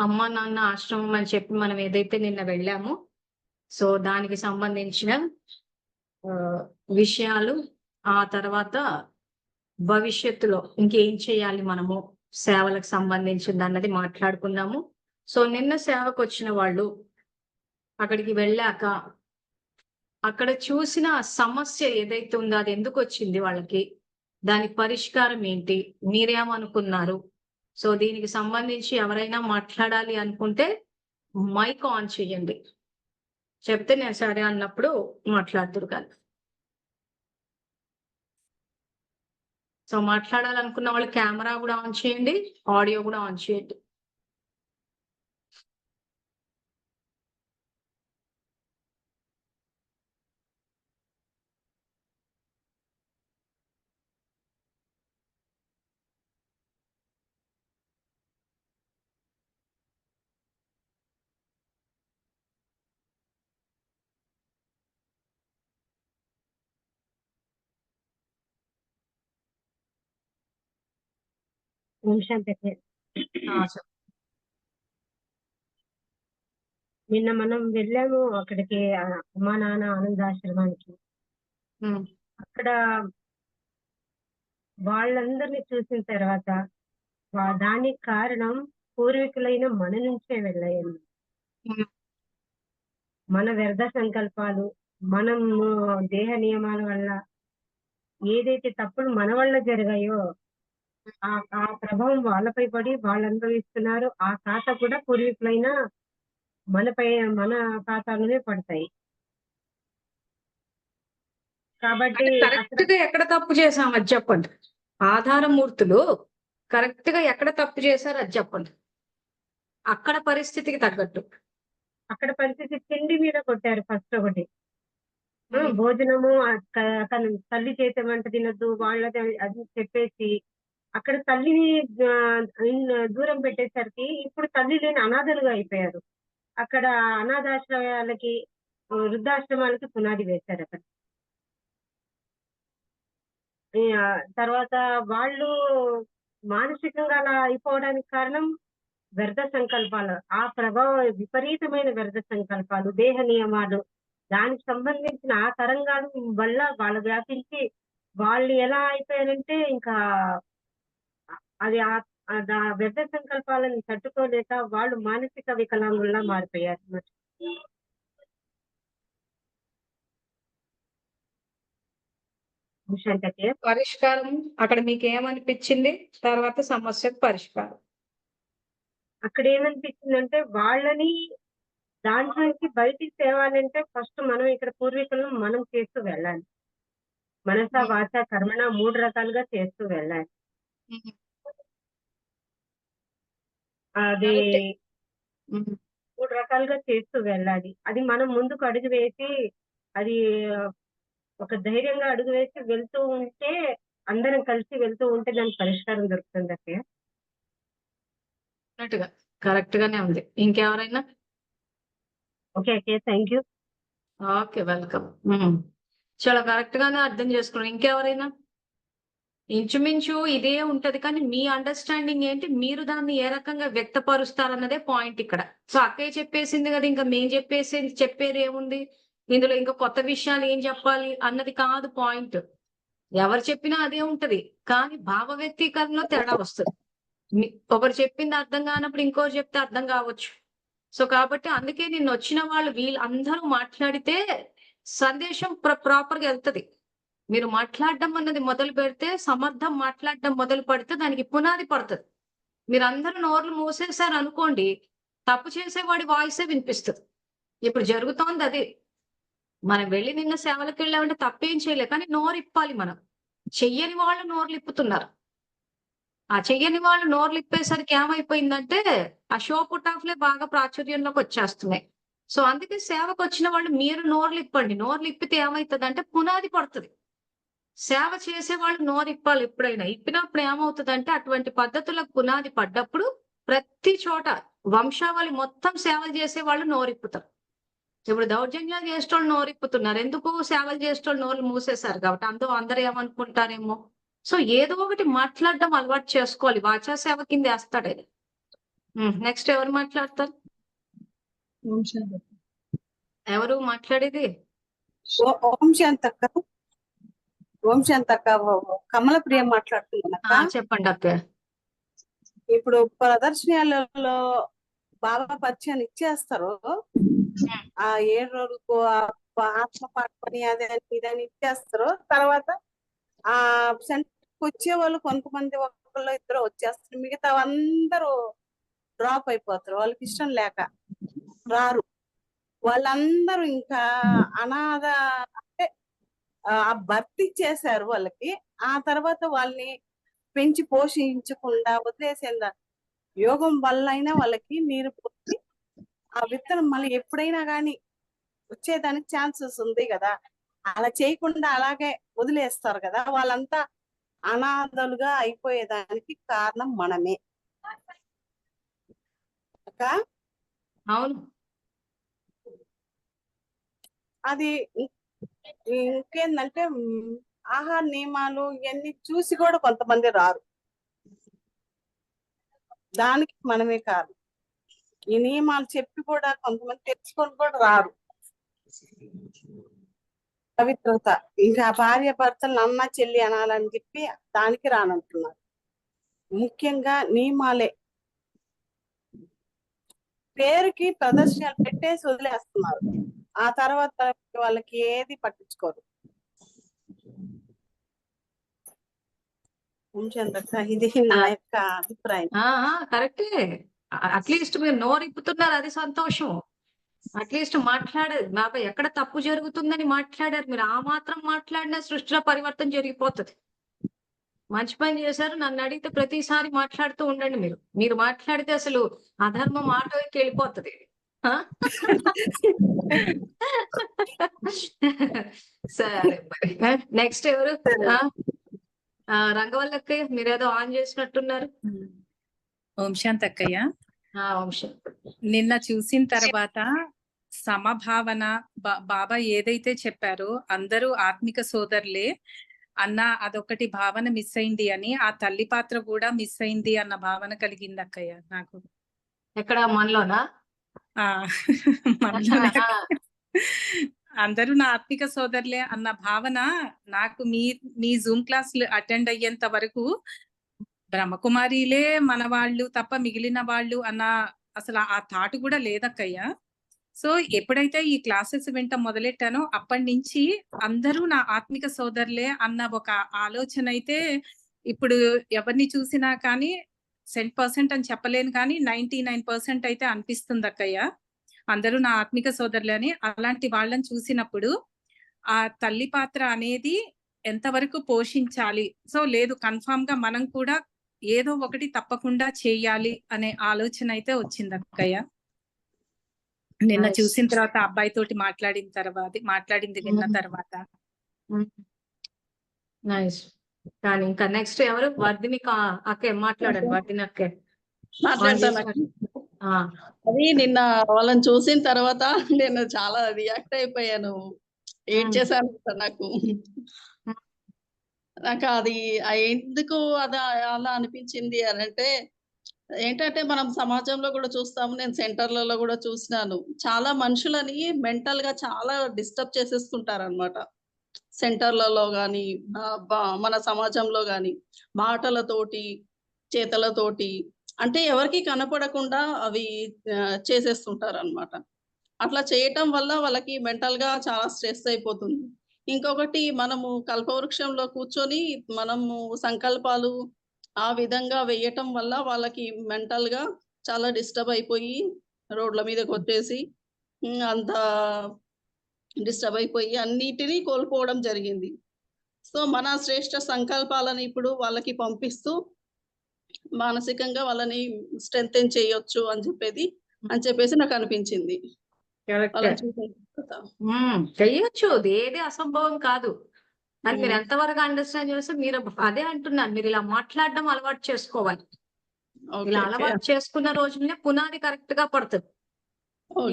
అమ్మ నాన్న ఆశ్రమం అని చెప్పి మనం ఏదైతే నిన్న వెళ్ళామో, సో దానికి సంబంధించిన ఆహ్, విషయాలు, ఆ తర్వాత భవిష్యత్తులో ఇంకేం చేయాలి మనము సేవలకు సంబంధించిందన్నది మాట్లాడుకుందాము. సో నిన్న సేవకొచ్చిన వాళ్ళు అక్కడికి వెళ్ళాక, అక్కడ చూసిన సమస్య ఏదైతే ఉందో అది ఎందుకొచ్చింది వాళ్ళకి? దాని పరిష్కారం ఏంటి? మీరేమనుకున్నారు? సో దీనికి సంబంధించి ఎవరైనా మాట్లాడాలి అనుకుంటే మైక్ ఆన్ చేయండి. చెప్తే నేను సరే అన్నప్పుడు మాట్లాడుదురు గాని. సో మాట్లాడాలనుకున్న వాళ్ళు కెమెరా గూడా ఆన్ చేయండి. ఆడియో గూడా ఆన్ చేయండి. నిమిషం పెట్టే. చెప్ నిన్న మనం వెళ్ళాము అక్కడికి అమ్మా నాన్న ఆనందాశ్రమానికి. హ్మ్. అక్కడ వాళ్ళందరిని చూసిన తర్వాత దానికి కారణం పూర్వీకులైన మన నుంచే వెళ్ళాయండి. హ్మ్. మన వ్యర్థ సంకల్పాలు, మనము దేహ నియమాల వల్ల ఏదైతే తప్పులు మన వల్ల జరిగాయో ఆ ఆ ప్రభావం వాళ్ళపై పడి వాళ్ళు అనుభవిస్తున్నారు. ఆ ఖాతా కూడా పూర్వీకులైన మనపై మన ఖాతాలోనే పడతాయి. కాబట్టి అంటే అక్కడ కరెక్ట్‌గా ఎక్కడ తప్పు చేశాం అది చెప్పండి. ఆధారమూర్తులు కరెక్ట్‌గా ఎక్కడ తప్పు చేశారో అది చెప్పండి. అక్కడ పరిస్థితికి తగ్గట్టు. అక్కడ పరిస్థితి తిండి మీద కొట్టారు ఫస్ట్ ఒకటి. హ్మ్. భోజనము తను తల్లి చేసే వంట తినొద్దు. వాళ్ళది అది చెప్పేసి అక్కడ తల్లిని దూరం పెట్టేసరికి ఇప్పుడు తల్లి లేని అనాథలుగా అయిపోయారు. అక్కడ అనాథాశ్రయాలకి, వృద్ధాశ్రమాలకి పునాది వేశారక్కడ. తర్వాత వాళ్ళు మానసికంగా అలా అయిపోవడానికి కారణం వ్యర్థ సంకల్పాలు. ఆ ప్రభావం విపరీతమైన వ్యర్థ సంకల్పాలు, దేహ నియమాలు, దానికి సంబంధించిన ఆ తరంగాలు వల్ల వాళ్ళు వ్యాపించి వాళ్ళు ఎలా అయిపోయారంటే ఇంకా అది వ్యర్థ సంకల్పాలను తట్టుకోలేక వాళ్ళు మానసిక వికలాంగుల్లా మారిపోయారన్నమాట. ఉషాంతకి పరిష్కారం అక్కడ మీకేమనిపించింది? తర్వాత సమస్యకు పరిష్కారం. అక్కడ ఏమనిపించిందంటే వాళ్ళని దాంట్లో నుంచి బయటికి తేవాలంటే ఫస్ట్ మనం ఇక్కడ పూర్వీకులను మనం చేస్తూ వెళ్ళాలి. మనస, హ్మ్. వాచ, కర్మణ 3 రకాలుగా చేస్తూ వెళ్ళాలి. హ్మ్. అది కరెక్టే. హ్మ్. 3 రకాలుగా చేస్తూ వెళ్ళాలి. అది మనం ముందుకు అడుగు వేసి, అది ఒక ధైర్యంగా అడుగు వేసి వెళ్తూ ఉంటే, అందరం కలిసి వెళ్తూ ఉంటే దానికి పరిష్కారం దొరుకుతుందక్కయ్య. కరెక్ట్‌గా. కరెక్ట్ గానే ఉంది. ఇంకెవరైనా? ఓకే అక్కయ్య. Thank you. ఓకే. వెల్కమ్. హ్మ్. చాలా కరెక్ట్ గానే అర్థం చేసుకున్నాం. ఇంకెవరైనా? ఇంచుమించు ఇదే ఉంటది. కానీ మీ అండర్‌స్టాండింగ్ ఏంటి? మీరు దాన్ని ఏ రకంగా వ్యక్తపరుస్తారన్నదే పాయింట్ ఇక్కడ. సో, అక్కయ్య చెప్పేసింది గదా! ఇంక మేము చెప్పేదేముంది? ఇందులో ఇంకా కొత్త విషయాలు ఏం చెప్పాలి అన్నది కాదు పాయింట్. ఎవరు చెప్పినా అదే ఉంటది. కానీ భావ వ్యక్తీకరణలో తేడా వస్తది. మీ ఒకరు చెప్పింది అర్థం కానప్పుడు ఇంకోరు చెప్తే అర్థం కావచ్చు. సో, కాబట్టి అందుకే నిన్నొచ్చిన వాళ్ళు వీళ్ళందరూ మాట్లాడితే సందేశం ప్రాపర్‌గా ఎళ్తది. మీరు మాట్లాడడం అన్నది మొదలుపెడితే, సమర్థం మాట్లాడడం మొదలు పెడితే దానికి పునాది పడతది. మీరందరూ నోర్లు మూసేశారనుకోండి, తప్పు చేసేవాడి వాయిసే వినిపిస్తది. ఇప్పుడు జరుగుతోందదే. మనం వెళ్లి నిన్న సేవలకెళ్ళామంటే తప్పేం చేయలే. కానీ నోరిప్పాలి మనం. చెయ్యని వాళ్ళు నోర్లిప్పుతున్నారు. ఆ చెయ్యని వాళ్ళు నోర్లిప్పేసరికి ఏమైపోయిందంటే, ఆ షో పుటాఫ్‌లే బాగా ప్రాచుర్యంలోకొచ్చేస్తున్నాయి. సో, అందుకే సేవకొచ్చిన వాళ్ళు మీరు నోర్లిప్పండి. నోర్లిప్పితే ఏమైతదంటే పునాది పడతది. సేవ చేసేవాళ్ళు నోరిప్పాలి ఎప్పుడైనా. ఇప్పినప్పుడు ఏమవుతదంటే, అటువంటి పద్ధతులకు పునాది పడ్డప్పుడు ప్రతి చోట వంశావళి మొత్తం సేవలు చేసేవాళ్ళు నోరిప్పుతారు. ఇప్పుడు దౌర్జన్యాలు చేసేటోళ్ళు నోరిప్పుతున్నారు. ఎందుకు? సేవలు చేసేటోళ్ళు నోర్లు మూసేశారు కాబట్టి. అందరూ ఏమనుకుంటారేమో! సో, ఏదో ఒకటి మాట్లాడడం అలవాటు చేసుకోవాలి. వాచా సేవ కిందేస్తాడది. నెక్స్ట్ ఎవరు మాట్లాడతారు? ఎవరు మాట్లాడేది? ఓం శాంతి అక్క. ఓం శాంతి అక్క. కమల ప్రియ మాట్లాడుతున్నాను అక్క. చెప్పండి అక్క. ఇప్పుడు ప్రదర్శనలలో బాబా పరిచయం ఇచ్చేస్తారు. ఆ 7 రోజులకు ఆత్మ పాఠపని అదే ఇదని ఇచ్చేస్తారు. తర్వాత ఆ సెంటర్కి వచ్చే వాళ్ళు కొంతమంది ఒకళ్ళు ఇద్దరు వచ్చేస్తారు. మిగతా అందరూ డ్రాప్ అయిపోతారు. వాళ్ళకి ఇష్టం లేక రారు. వాళ్ళందరూ ఇంకా అనాథ అంటే ఆ భర్తీ చేశారు వాళ్ళకి. ఆ తర్వాత వాళ్ళని పెంచి పోషించకుండా వదిలేసేందా యోగం వల్ల అయినా వాళ్ళకి నీరు పోసి ఆ విత్తనం మళ్ళీ ఎప్పుడైనా కానీ వచ్చేదానికి ఛాన్సెస్ ఉంది కదా. అలా చేయకుండా అలాగే వదిలేస్తారు కదా. వాళ్ళంతా అనాథలుగా అయిపోయేదానికి కారణం మనమే అక్క. అవును. అది ఇంకేందంటే ఆహార నియమాలు ఇవన్నీ చూసి కూడా కొంతమంది రారు. దానికి మనమే కారణం. ఈ నియమాలు చెప్పి కూడా కొంతమంది తెలుసుకొని కూడా రారు. పవిత్రత ఇంకా భార్య భర్తలు అన్న చెల్లి అనాలని చెప్పి దానికి రానంటున్నారు. ముఖ్యంగా నియమాలే పేరుకి ప్రదర్శనలు పెట్టేసి వదిలేస్తున్నారు. ఆ తర్వాత వాళ్ళకి ఏది పట్టించుకోరు. ఇది నా యొక్క అభిప్రాయం. కరెక్టే. అట్లీస్ట్ మీరు నోరిప్పుతున్నారు, అది సంతోషం. అట్లీస్ట్ మాట్లాడారు బాబా, ఎక్కడ తప్పు జరుగుతుందని మాట్లాడారు. మీరు ఆ మాత్రం మాట్లాడినా సృష్టిలో పరివర్తన జరిగిపోతుంది. మంచి పని చేశారు. నన్ను అడిగితే ప్రతిసారి మాట్లాడుతూ ఉండండి. మీరు మాట్లాడితే అసలు అధర్మం ఆటోకి వెళ్ళిపోతుంది. సరే మరి నెక్స్ట్ ఎవరు? రంగవల్లక్కయ్య, మీరేదో ఆన్ చేసినట్టున్నారు. ఓం శాంతి అక్కయ్య. నిన్న చూసిన తర్వాత సమభావన బాబా ఏదైతే చెప్పారో అందరూ ఆత్మిక సోదరులే అన్న అదొకటి భావన మిస్ అయింది అని, ఆ తల్లి పాత్ర కూడా మిస్ అయింది అన్న భావన కలిగింది అక్కయ్య నాకు. ఎక్కడ? మనలోనా? మనలోనే. అందరూ నా ఆత్మిక సోదరులే అన్న భావన నాకు మీ జూమ్ క్లాసులు అటెండ్ అయ్యేంత వరకు బ్రహ్మకుమారిలే మన వాళ్ళు తప్ప మిగిలిన వాళ్ళు అన్న అసలు ఆ థాట్ కూడా లేదక్కయ్య. సో ఎప్పుడైతే ఈ క్లాసెస్ వింట మొదలెట్టానో అప్పటి నుంచి అందరూ నా ఆత్మిక సోదరులే అన్న ఒక ఆలోచన అయితే ఇప్పుడు ఎవరిని చూసినా కానీ 100% అని చెప్పలేను కానీ 99% అయితే అనిపిస్తుంది అక్కయ్య. అందరూ నా ఆత్మిక సోదరులే అని. అలాంటి వాళ్ళని చూసినప్పుడు ఆ తల్లి పాత్ర అనేది ఎంతవరకు పోషించాలి, సో లేదు కన్ఫామ్ గా మనం కూడా ఏదో ఒకటి తప్పకుండా చేయాలి అనే ఆలోచన అయితే వచ్చింది అక్కయ్య. నిన్న చూసిన తర్వాత అబ్బాయి తోటి మాట్లాడింది విన్న తర్వాత. కానీ ఇంకా నెక్స్ట్ ఎవరు? వర్ధిని అక్కే మాట్లాడండి. వర్ధిని అక్కే మాట్లాడతాను. అది నిన్న వాళ్ళని చూసిన తర్వాత నేను చాలా రియాక్ట్ అయిపోయాను. ఏడ్చేసాను నాకు. నాకు అది ఎందుకు అది అలా అనిపించింది అని అంటే ఏంటంటే మనం సమాజంలో కూడా చూస్తాము. నేను సెంటర్లలో కూడా చూసినాను. చాలా మనుషులని మెంటల్ గా చాలా డిస్టర్బ్ చేసేస్తుంటారు అనమాట. సెంటర్లలో గాని మన సమాజంలో గాని మాటలతోటి చేతలతోటి అంటే ఎవరికి కనపడకుండా అవి చేసేస్తుంటారు అనమాట. అట్లా చేయటం వల్ల వాళ్ళకి మెంటల్ గా చాలా స్ట్రెస్ అయిపోతుంది. ఇంకొకటి మనము కల్పవృక్షంలో కూర్చొని మనము సంకల్పాలు ఆ విధంగా వేయటం వల్ల వాళ్ళకి మెంటల్ గా చాలా డిస్టర్బ్ అయిపోయి రోడ్ల మీదకి వచ్చేసి అంత డిస్టర్బ్ అయిపోయి అన్నిటినీ కోల్పోవడం జరిగింది. సో మన శ్రేష్ఠ సంకల్పాలను ఇప్పుడు వాళ్ళకి పంపిస్తూ మానసికంగా వాళ్ళని స్ట్రెంథెన్ చేయొచ్చు అని చెప్పేసి నాకు అనిపించింది. చెయ్యొచ్చు, ఏది అసంభవం కాదు అని మీరు ఎంతవరకు అండర్స్టాండ్ చేస్తే మీరు అదే అంటున్నారు. మీరు ఇలా మాట్లాడడం అలవాటు చేసుకోవాలి. ఇలా అలవాటు చేసుకున్న రోజులనే పునాది కరెక్ట్ గా పడుతుంది.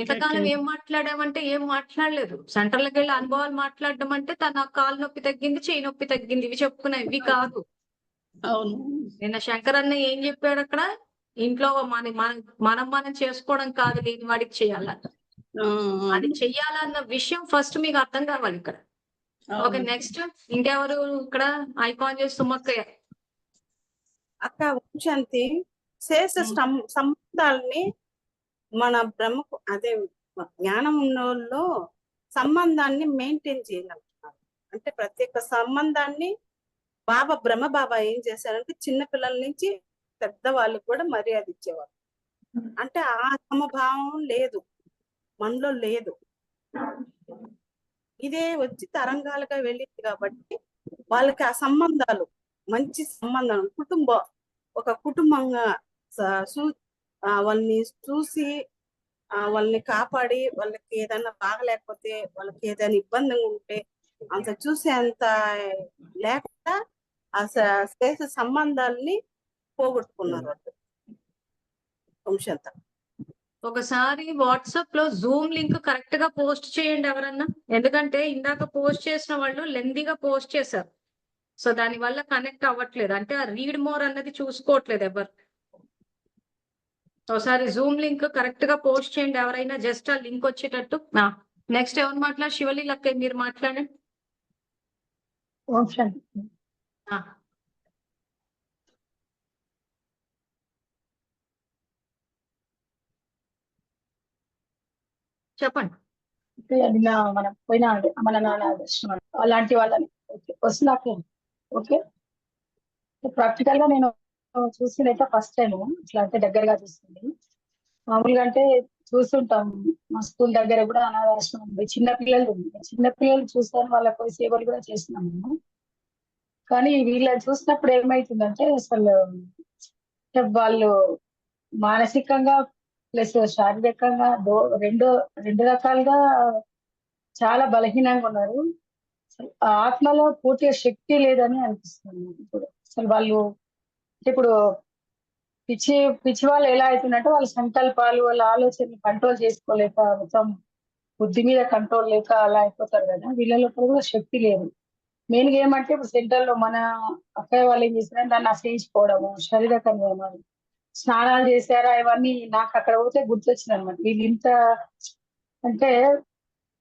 ఇంతకాలం ఏం మాట్లాడామంటే ఏం మాట్లాడలేదు. సెంటర్లకు వెళ్ళి అనుభవాలు మాట్లాడడం అంటే తన కాలు నొప్పి తగ్గింది, చేయి నొప్పి తగ్గింది, ఇవి చెప్పుకున్నాయి. ఇవి కాదు. అవును. నిన్న శంకర్ అన్న ఏం చెప్పాడు అక్కడ? ఇంట్లో మనం చేసుకోవడం కాదు, లేని వాడికి చేయాలన్న. ఆ, అది చెయ్యాలన్న విషయం ఫస్ట్ మీకు అర్థం కావాలి ఇక్కడ. ఓకే, అవును. నెక్స్ట్ ఇంకెవరు ఇక్కడ ఐకాన్ చేసి సుమక్కయ్య. అక్క శాంతి శేష సంబంధాలని మన బ్రహ్మకు అదే జ్ఞానం ఉన్న వాళ్ళు సంబంధాన్ని మెయింటైన్ చేయగలుగుతున్నారు. అంటే ప్రతి ఒక్క సంబంధాన్ని బ్రహ్మ బాబా ఏం చేశారంటే చిన్న పిల్లల నుంచి పెద్ద వాళ్ళకి కూడా మర్యాద ఇచ్చేవారు. అంటే ఆ సమభావం లేదు, మనలో లేదు. ఇదే వచ్చి తరంగాలుగా వెళ్ళింది కాబట్టి వాళ్ళకి ఆ సంబంధాలు మంచి సంబంధం, ఒక కుటుంబంగా వాళ్ళని చూసి వాళ్ళని కాపాడి, వాళ్ళకి ఏదైనా బాగలేకపోతే, వాళ్ళకి ఏదైనా ఇబ్బంది ఉంటే అంత చూసే అంత లేకుండా ఆ శేష సంబంధాలని పోగొట్టుకున్నారు వాళ్ళు వంశంతా. ఒకసారి వాట్సాప్ లో జూమ్ లింక్ కరెక్ట్ గా పోస్ట్ చేయండి ఎవరన్నా, ఎందుకంటే ఇందాక పోస్ట్ చేసిన వాళ్ళు లెందీగా పోస్ట్ చేశారు. సో దాని వల్ల కనెక్ట్ అవ్వట్లేదు, అంటే ఆ రీడ్ మోర్ అన్నది చూసుకోవట్లేదు ఎవరు. ఒకసారి జూమ్ లింక్ కరెక్ట్ గా పోస్ట్ చేయండి ఎవరైనా, జస్ట్ ఆ లింక్ వచ్చేటట్టు. నెక్స్ట్ ఎవరు మాట్లాడు? శివలి లక్క మీరు మాట్లాడండి. ఆ, చెప్పండి. అది మన పోయిన మన నాన్న దర్శనం అలాంటి వాళ్ళని వస్తున్నాకే. ఓకే, ప్రాక్టికల్ గా నేను చూసిందైతే ఫస్ట్ టైం ఇట్లా, అంటే దగ్గరగా చూస్తుంది. మామూలుగా అంటే చూస్తుంటాం, మా స్కూల్ దగ్గర కూడా అనాథాశ్రమం ఉంది, చిన్నపిల్లలు చూస్తాను, వాళ్ళకు సేవలు కూడా చేస్తున్నాం మేము. కానీ వీళ్ళని చూసినప్పుడు ఏమైతుందంటే అసలు వాళ్ళు మానసికంగా ప్లస్ శారీరకంగా రెండు రెండు రకాలుగా చాలా బలహీనంగా ఉన్నారు. ఆ ఆత్మలో పూర్తిగా శక్తి లేదని అనిపిస్తుంది నాకు ఇప్పుడు. అసలు వాళ్ళు ఇప్పుడు పిచ్చి వాళ్ళు ఎలా అవుతుందంటే వాళ్ళ సంకల్పాలు, వాళ్ళ ఆలోచనలు కంట్రోల్ చేసుకోలేక, మొత్తం బుద్ధి మీద కంట్రోల్ లేక అలా అయిపోతారు కదా. వీళ్ళలో కూడా శక్తి లేదు. మెయిన్ గా ఏమంటే ఇప్పుడు సెంటర్ లో మన అక్కయ్య వాళ్ళు ఏం చేస్తారంటే దాన్ని అసహించుకోవడము, శారీరక నియమాలు, స్నానాలు చేశారా, ఇవన్నీ నాకు అక్కడ పోతే గుర్తొచ్చింది అనమాట. వీళ్ళు ఇంత అంటే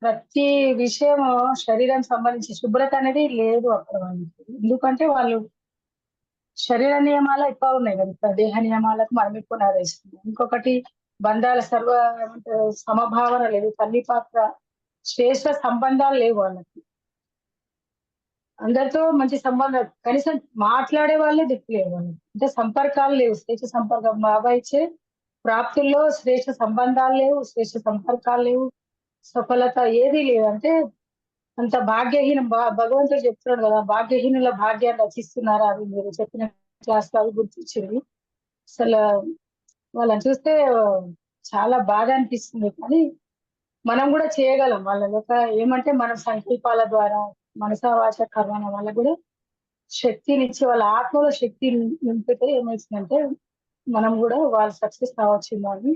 ప్రతి విషయం శరీరం సంబంధించి శుభ్రత అనేది లేదు అక్కడ వాళ్ళకి. ఎందుకంటే వాళ్ళు శరీర నియమాలు ఎక్కువ ఉన్నాయి కదా, ఇక్కడ దేహ నియమాలకు మనం ఎక్కువ ఆదేశిస్తున్నాం. ఇంకొకటి బంధాల సమభావన లేదు, తల్లి పాత్ర శ్రేష్ఠ సంబంధాలు లేవు వాళ్ళకి. అందరితో మంచి సంబంధాలు, కనీసం మాట్లాడే వాళ్ళే దిక్కులేవు వాళ్ళకి, అంటే సంపర్కాలు లేవు, శ్రేష్ఠ సంపర్కం. బాబా ఇచ్చే ప్రాప్తుల్లో శ్రేష్ఠ సంబంధాలు లేవు, శ్రేష్ఠ సంపర్కాలు లేవు, సఫలత ఏదీ లేదు. అంటే అంత భాగ్యహీనం. భగవంతుడు చెప్తున్నాడు కదా, భాగ్యహీనుల భాగ్యాన్ని రచిస్తున్నారా, అది మీరు చెప్పిన క్లాస్ లో అది గుర్తించింది. అసలు వాళ్ళని చూస్తే చాలా బాధ అనిపిస్తుంది. కానీ మనం కూడా చేయగలం వాళ్ళ యొక్క ఏమంటే మన సంకల్పాల ద్వారా, మనసా వాచ కర్మణ వల్ల కూడా శక్తినిచ్చి, వాళ్ళ ఆత్మలో శక్తి నింపితే ఏమవుతుందంటే మనం కూడా వాళ్ళు సక్సెస్ కావచ్చిందో అని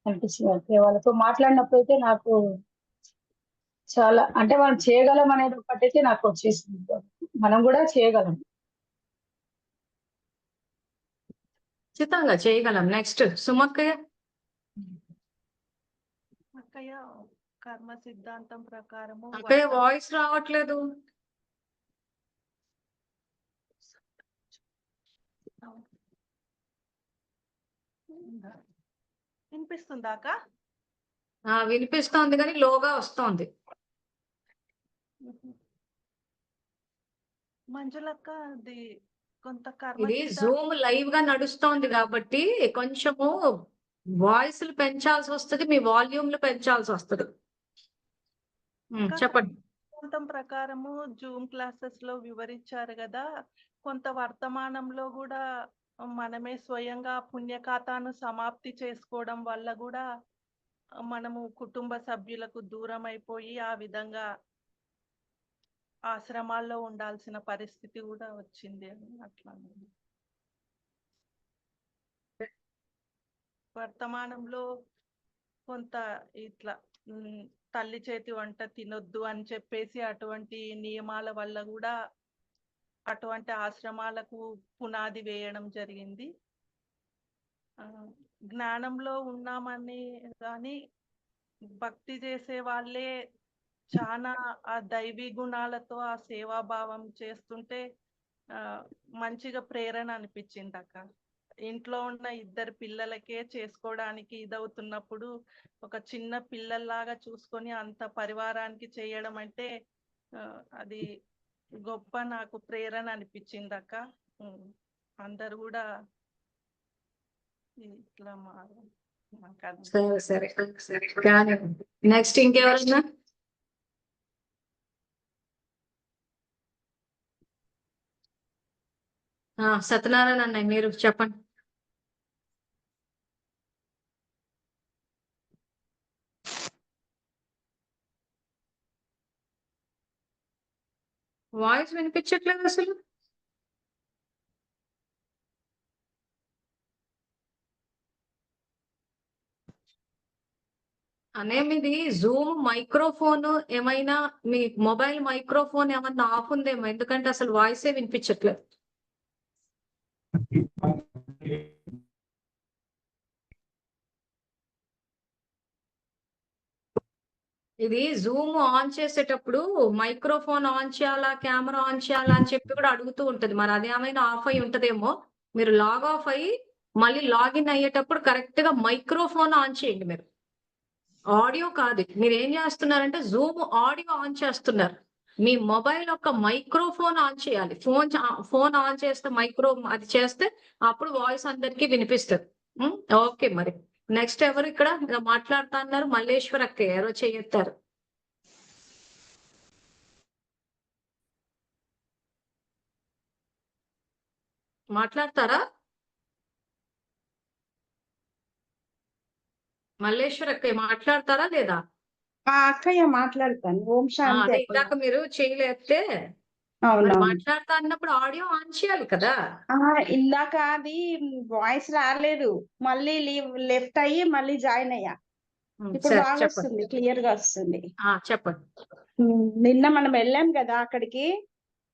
అనిపించింది. అంటే వాళ్ళతో మాట్లాడినప్పుడు అయితే నాకు చాలా, అంటే మనం చేయగలం అనేది ఒకటైతే నాకు వచ్చేసింది, మనం కూడా చేయగలం. ఖచ్చితంగా చేయగలం. నెక్స్ట్ సుమక్కయ్య. అక్కయ్య, కర్మ సిద్ధాంతం ప్రకారము అక్కయ్య వాయిస్ రావట్లేదు. వినిపిస్తుందా అక్క? వినిపిస్తోంది కానీ లోగా వస్తోంది. మంజులక్క, అది కొంత కర్మ ఇది జూమ్ లైవ్ గా నడుస్తోంది కాబట్టి కొంచెము వాయిస్లు పెంచాల్సి వస్తుంది, మీ వాల్యూమ్లు పెంచాల్సి వస్తుంది. చెప్పండి. సిద్ధాంతం ప్రకారము జూమ్ క్లాసెస్ లో వివరించారు కదా, కొంత వర్తమానంలో కూడా మనమే స్వయంగా పుణ్యఖాతాను సమాప్తి చేసుకోవడం వల్ల కూడా మనము కుటుంబ సభ్యులకు దూరం అయిపోయి ఆ విధంగా ఆశ్రమాల్లో ఉండాల్సిన పరిస్థితి కూడా వచ్చింది అని అట్లా. వర్తమానంలో కొంత ఇట్లా తల్లి చేతి వంట తినొద్దు అని చెప్పేసి అటువంటి నియమాల వల్ల కూడా అటువంటి ఆశ్రమాలకు పునాది వేయడం జరిగింది. జ్ఞానంలో ఉన్నామని కానీ భక్తి చేసే వాళ్ళే చాలా ఆ దైవీ గుణాలతో ఆ సేవాభావం చేస్తుంటే మంచిగా ప్రేరణ అనిపించింది అక్క. ఇంట్లో ఉన్న ఇద్దరు పిల్లలకే చేసుకోవడానికి ఇదవుతున్నప్పుడు ఒక చిన్న పిల్లల్లాగా చూసుకొని అంత పరివారానికి చేయడం అంటే అది గొప్ప నాకు ప్రేరణ అనిపించింది అక్క. అందరు కూడా ఇట్లా సరే సరే సరే కానీ నెక్స్ట్ ఇంకెవరన్నా? సత్యనారాయణ అన్నయ్య మీరు చెప్పండి. వాయిస్ వినిపించట్లేదు అసలు. అనే మీది జూమ్ మైక్రోఫోన్ ఏమైనా, మీ మొబైల్ మైక్రోఫోన్ ఏమన్నా ఆఫ్ ఉందేమో, ఎందుకంటే అసలు వాయిసే వినిపించట్లేదు. ఇది జూమ్ ఆన్ చేసేటప్పుడు మైక్రోఫోన్ ఆన్ చేయాలా, కెమెరా ఆన్ చేయాలా అని చెప్పి కూడా అడుగుతూ ఉంటది. మరి అది ఏమైనా ఆఫ్ అయి ఉంటదేమో. మీరు లాగ్ ఆఫ్ అయ్యి మళ్ళీ లాగిన్ అయ్యేటప్పుడు కరెక్ట్ గా మైక్రోఫోన్ ఆన్ చేయండి. మీరు ఆడియో కాదు, మీరు ఏం చేస్తున్నారంటే జూమ్ ఆడియో ఆన్ చేస్తున్నారు. మీ మొబైల్ యొక్క మైక్రోఫోన్ ఆన్ చేయాలి. ఫోన్ ఆన్ చేస్తే అది చేస్తే అప్పుడు వాయిస్ అందరికి వినిపిస్తుంది. ఓకే, మరి నెక్స్ట్ ఎవరు ఇక్కడ మాట్లాడుతా అన్నారు? మల్లేశ్వర్ అక్క ఎవరో చెయ్యొత్తారు. మాట్లాడతారా? మల్లేశ్వర్ అక్క మాట్లాడతారా లేదా? అక్కయ్య మాట్లాడతాను. ఓం శాంతి. ఇందాక మీరు చేయలేస్తే మాట్లాడతా అన్నప్పుడు ఆడియో ఆన్ చేయాలి కదా. ఇందాక అది వాయిస్ రాలేదు, మళ్ళీ లెఫ్ట్ అయ్యి మళ్ళీ జాయిన్ అయ్యా. ఇప్పుడు బాగా వస్తుంది, క్లియర్ గా వస్తుంది. చెప్పండి. నిన్న మనం వెళ్ళాం కదా అక్కడికి,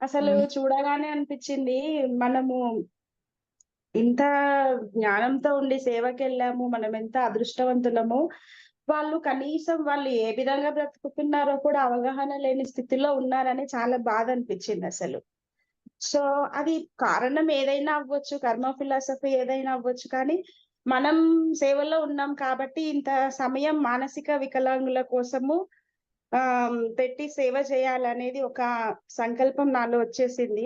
అసలు చూడగానే అనిపించింది మనము ఇంత జ్ఞానంతో ఉండి సేవకి వెళ్ళాము, మనం ఎంత అదృష్టవంతులము. వాళ్ళు కనీసం వాళ్ళు ఏ విధంగా బ్రతుకుతున్నారో కూడా అవగాహన లేని స్థితిలో ఉన్నారని చాలా బాధ అనిపించింది అసలు. సో అది కారణం ఏదైనా అవ్వచ్చు, కర్మ ఫిలాసఫీ ఏదైనా అవ్వచ్చు, కానీ మనం సేవలో ఉన్నాం కాబట్టి ఇంత సమయం మానసిక వికలాంగుల కోసము పెట్టి సేవ చేయాలనేది ఒక సంకల్పం నాలో వచ్చేసింది.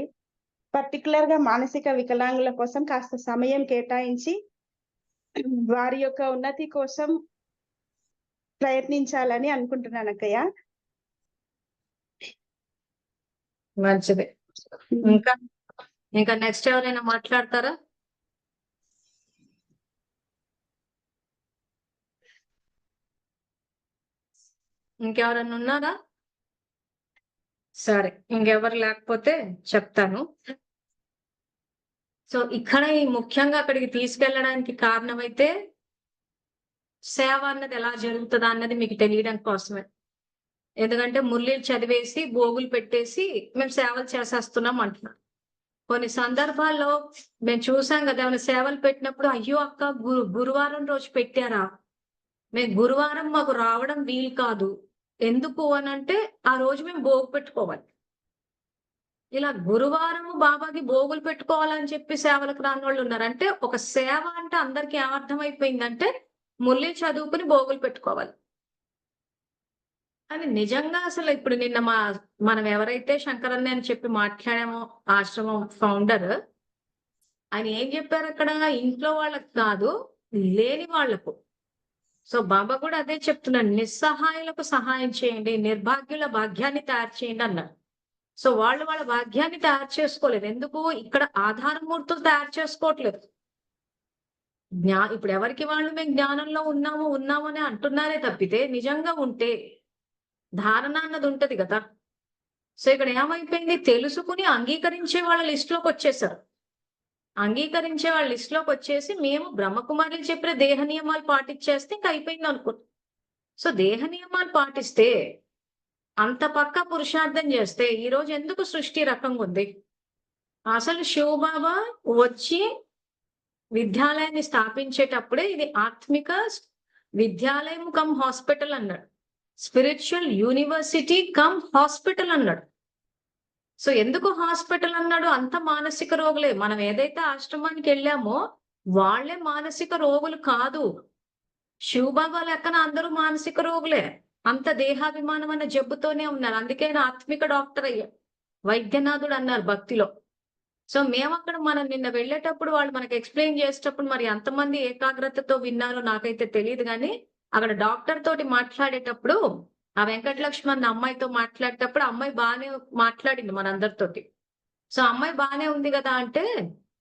పర్టికులర్ గా మానసిక వికలాంగుల కోసం కాస్త సమయం కేటాయించి వారి యొక్క ఉన్నతి కోసం ప్రయత్నించాలని అనుకుంటున్నాను అక్కయ్య. మంచిది. ఇంకా నెక్స్ట్ ఎవరైనా మాట్లాడతారా? ఇంకెవరైనా ఉన్నారా? సరే, ఇంకెవరు లేకపోతే చెప్తాను. సో ఇక్కడ ముఖ్యంగా అక్కడికి తీసుకెళ్ళడానికి కారణమైతే సేవ అన్నది ఎలా జరుగుతుందా అన్నది మీకు తెలియడం కోసమే. ఎందుకంటే మురళీలు చదివేసి బోగులు పెట్టేసి మేము సేవలు చేసేస్తున్నాం అంటున్నాం. కొన్ని సందర్భాల్లో మేము చూసాం కదా, ఏమైనా సేవలు పెట్టినప్పుడు అయ్యో అక్క గురువారం రోజు పెట్టారా, మేము గురువారం మాకు రావడం వీలు కాదు, ఎందుకు అనంటే ఆ రోజు మేము బోగు పెట్టుకోవాలి. ఇలా గురువారం బాబాకి బోగులు పెట్టుకోవాలని చెప్పి సేవలకు రాని వాళ్ళు ఉన్నారు. అంటే ఒక సేవ అంటే అందరికి ఏమర్థమైపోయిందంటే మురళి చదువుకుని బోగులు పెట్టుకోవాలి అని. నిజంగా అసలు ఇప్పుడు నిన్న మనం ఎవరైతే శంకరన్న అని చెప్పి మాట్లాడామో ఆశ్రమం ఫౌండర్, ఆయన ఏం చెప్పారు అక్కడ, ఇంట్లో వాళ్ళకు కాదు లేని వాళ్లకు. సో బాబా కూడా అదే చెప్తున్నాడు, నిస్సహాయులకు సహాయం చేయండి, నిర్భాగ్యుల భాగ్యాన్ని తయారు చేయండి అన్నాడు. సో వాళ్ళ భాగ్యాన్ని తయారు చేసుకోలేదు. ఎందుకు? ఇక్కడ ఆధారమూర్తులు తయారు చేసుకోవట్లేదు. ఇప్పుడు ఎవరికి వాళ్ళు మేము జ్ఞానంలో ఉన్నాము అని అంటున్నారే తప్పితే నిజంగా ఉంటే ధారణ అన్నది ఉంటది కదా. సో ఇక్కడ ఏమైపోయింది, తెలుసుకుని అంగీకరించే వాళ్ళ లిస్టులోకి వచ్చేసారు. అంగీకరించే వాళ్ళ లిస్టులోకి వచ్చేసి మేము బ్రహ్మకుమారులు చెప్పిన దేహ నియమాలు పాటించేస్తే ఇంకా అయిపోయింది అనుకుంటున్నాం. సో దేహ నియమాలు పాటిస్తే, అంత పక్క పురుషార్థం చేస్తే ఈ రోజు ఎందుకు సృష్టి రకంగా ఉంది? అసలు శివబాబా వచ్చి విద్యాలయాన్ని స్థాపించేటప్పుడే ఇది ఆత్మిక విద్యాలయం కమ్ హాస్పిటల్ అన్నాడు, స్పిరిచువల్ యూనివర్సిటీ కమ్ హాస్పిటల్ అన్నాడు. సో ఎందుకు హాస్పిటల్ అన్నాడు? అంత మానసిక రోగులే. మనం ఏదైతే ఆశ్రమానికి వెళ్ళామో వాళ్ళే మానసిక రోగులు కాదు. శివబాబా లెక్కన అందరూ మానసిక రోగులే. అంత దేహాభిమానం అన్న జబ్బుతోనే ఉన్నారు. అందుకే ఆయన ఆత్మిక డాక్టర్ అయ్యారు, వైద్యనాథుడు అన్నారు భక్తిలో. సో మేము అక్కడ మనం నిన్న వెళ్ళేటప్పుడు వాళ్ళు మనకి ఎక్స్ప్లెయిన్ చేసేటప్పుడు మరి ఎంతమంది ఏకాగ్రతతో విన్నారో నాకైతే తెలియదు, కానీ అక్కడ డాక్టర్ తోటి మాట్లాడేటప్పుడు ఆ వెంకటలక్ష్మి అన్న అమ్మాయితో మాట్లాడేటప్పుడు అమ్మాయి బాగానే మాట్లాడింది మనందరితోటి. సో అమ్మాయి బాగానే ఉంది కదా అంటే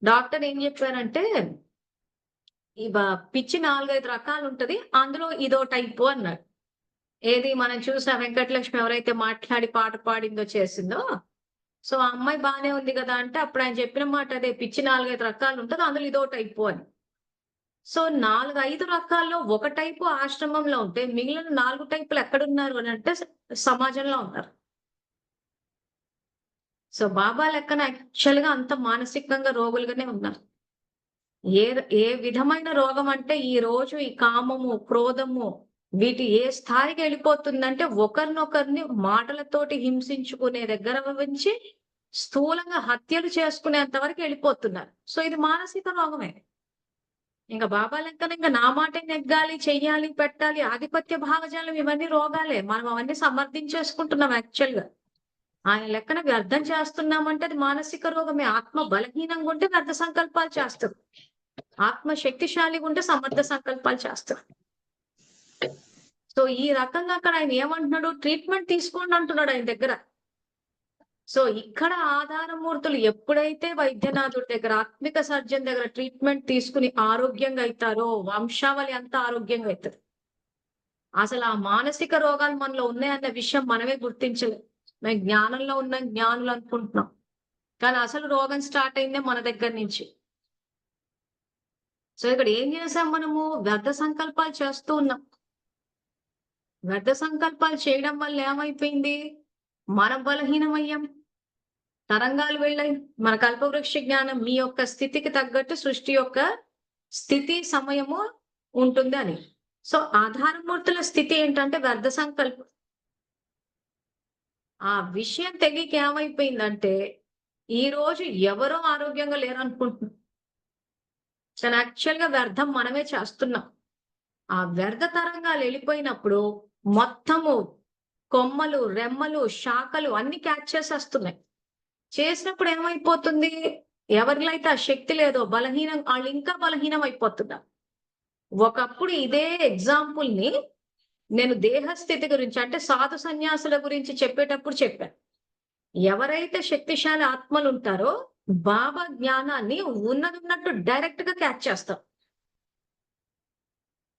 డాక్టర్ ఏం చెప్పారంటే ఈ పిచ్చి 4-5 రకాలు ఉంటది, అందులో ఇదో టైపు అన్నాడు. ఏది మనం చూసా వెంకటలక్ష్మి ఎవరైతే మాట్లాడి పాట పాడిందో చేసిందో, సో ఆ అమ్మాయి బాగానే ఉంది కదా అంటే అప్పుడు ఆయన చెప్పిన మాట అదే, పిచ్చి 4-5 రకాలు ఉంటుంది, అందులో ఇదో టైపు అని. సో 4-5 రకాల్లో ఒక టైపు ఆశ్రమంలో ఉంటే మిగిలిన 4 టైపులు ఎక్కడున్నారు అని అంటే సమాజంలో ఉన్నారు. సో బాబా లెక్కన యాక్చువల్ గా అంత మానసికంగా రోగులుగానే ఉన్నారు. ఏ విధమైన రోగం అంటే ఈ రోజు ఈ కామము, క్రోధము వీటి ఏ స్థాయికి వెళ్ళిపోతుందంటే ఒకరినొకరిని మాటలతోటి హింసించుకునే దగ్గర నుంచి స్థూలంగా హత్యలు చేసుకునేంత వరకు వెళ్ళిపోతున్నారు. సో ఇది మానసిక రోగమే. ఇంకా బాబా లెక్కన ఇంకా నా మాటే నెగ్గాలి, చెయ్యాలి, పెట్టాలి, ఆధిపత్య భావజాలం ఇవన్నీ రోగాలే. మనం అవన్నీ సమర్థించేసుకుంటున్నాం యాక్చువల్ గా. ఆయన లెక్కన వ్యర్థం చేస్తున్నామంటే అది మానసిక రోగమే. ఆత్మ బలహీనంగా ఉంటే వ్యర్థ సంకల్పాలు చేస్తారు, ఆత్మ శక్తిశాలిగా ఉంటే సమర్థ సంకల్పాలు చేస్తారు. సో ఈ రకంగా అక్కడ ఆయన ఏమంటున్నాడు, ట్రీట్మెంట్ తీసుకోండి అంటున్నాడు ఆయన దగ్గర. సో ఇక్కడ ఆధారమూర్తులు ఎప్పుడైతే వైద్యనాథుడి దగ్గర, ఆత్మిక సర్జన్ దగ్గర ట్రీట్మెంట్ తీసుకుని ఆరోగ్యంగా అవుతారో వంశావళి అంతా ఆరోగ్యంగా అవుతుంది. అసలు ఆ మానసిక రోగాలు మనలో ఉన్నాయన్న విషయం మనమే గుర్తించలేదు. మేము జ్ఞానంలో ఉన్నాం, జ్ఞానులు అనుకుంటున్నాం, కానీ అసలు రోగం స్టార్ట్ అయిందే మన దగ్గర నుంచి. సో ఇక్కడ ఏం చేసాం మనము, వ్యర్థ సంకల్పాలు చేస్తూ ఉన్నాం. వ్యర్థ సంకల్పాలు చేయడం వల్ల ఏమైపోయింది, మనం బలహీనమయ్యాం, తరంగాలు వెళ్ళాయి. మన కల్పవృక్ష జ్ఞానం మీ యొక్క స్థితికి తగ్గట్టు సృష్టి యొక్క స్థితి సమయము ఉంటుంది అని. సో ఆధారమూర్తుల స్థితి ఏంటంటే వ్యర్థ సంకల్పం. ఆ విషయం తెలియక ఏమైపోయిందంటే ఈ రోజు ఎవరో ఆరోగ్యంగా లేరనుకుంటున్నాం, కానీ యాక్చువల్ గా వ్యర్థం మనమే చేస్తున్నాం. ఆ వ్యర్థ తరంగాలు వెళ్ళిపోయినప్పుడు మొత్తము కొమ్మలు, రెమ్మలు, శాఖలు అన్ని క్యాచ్ చేసేస్తున్నాయి. చేసినప్పుడు ఏమైపోతుంది, ఎవరిలో అయితే ఆ శక్తి లేదో బలహీనం, వాళ్ళు ఇంకా బలహీనం అయిపోతున్నారు. ఒకప్పుడు ఇదే ఎగ్జాంపుల్ ని నేను దేహస్థితి గురించి అంటే సాధు సన్యాసుల గురించి చెప్పేటప్పుడు చెప్పాను. ఎవరైతే శక్తిశాలి ఆత్మలు ఉంటారో బాబా జ్ఞానాన్ని ఉన్నట్టు డైరెక్ట్ గా క్యాచ్ చేస్తారు.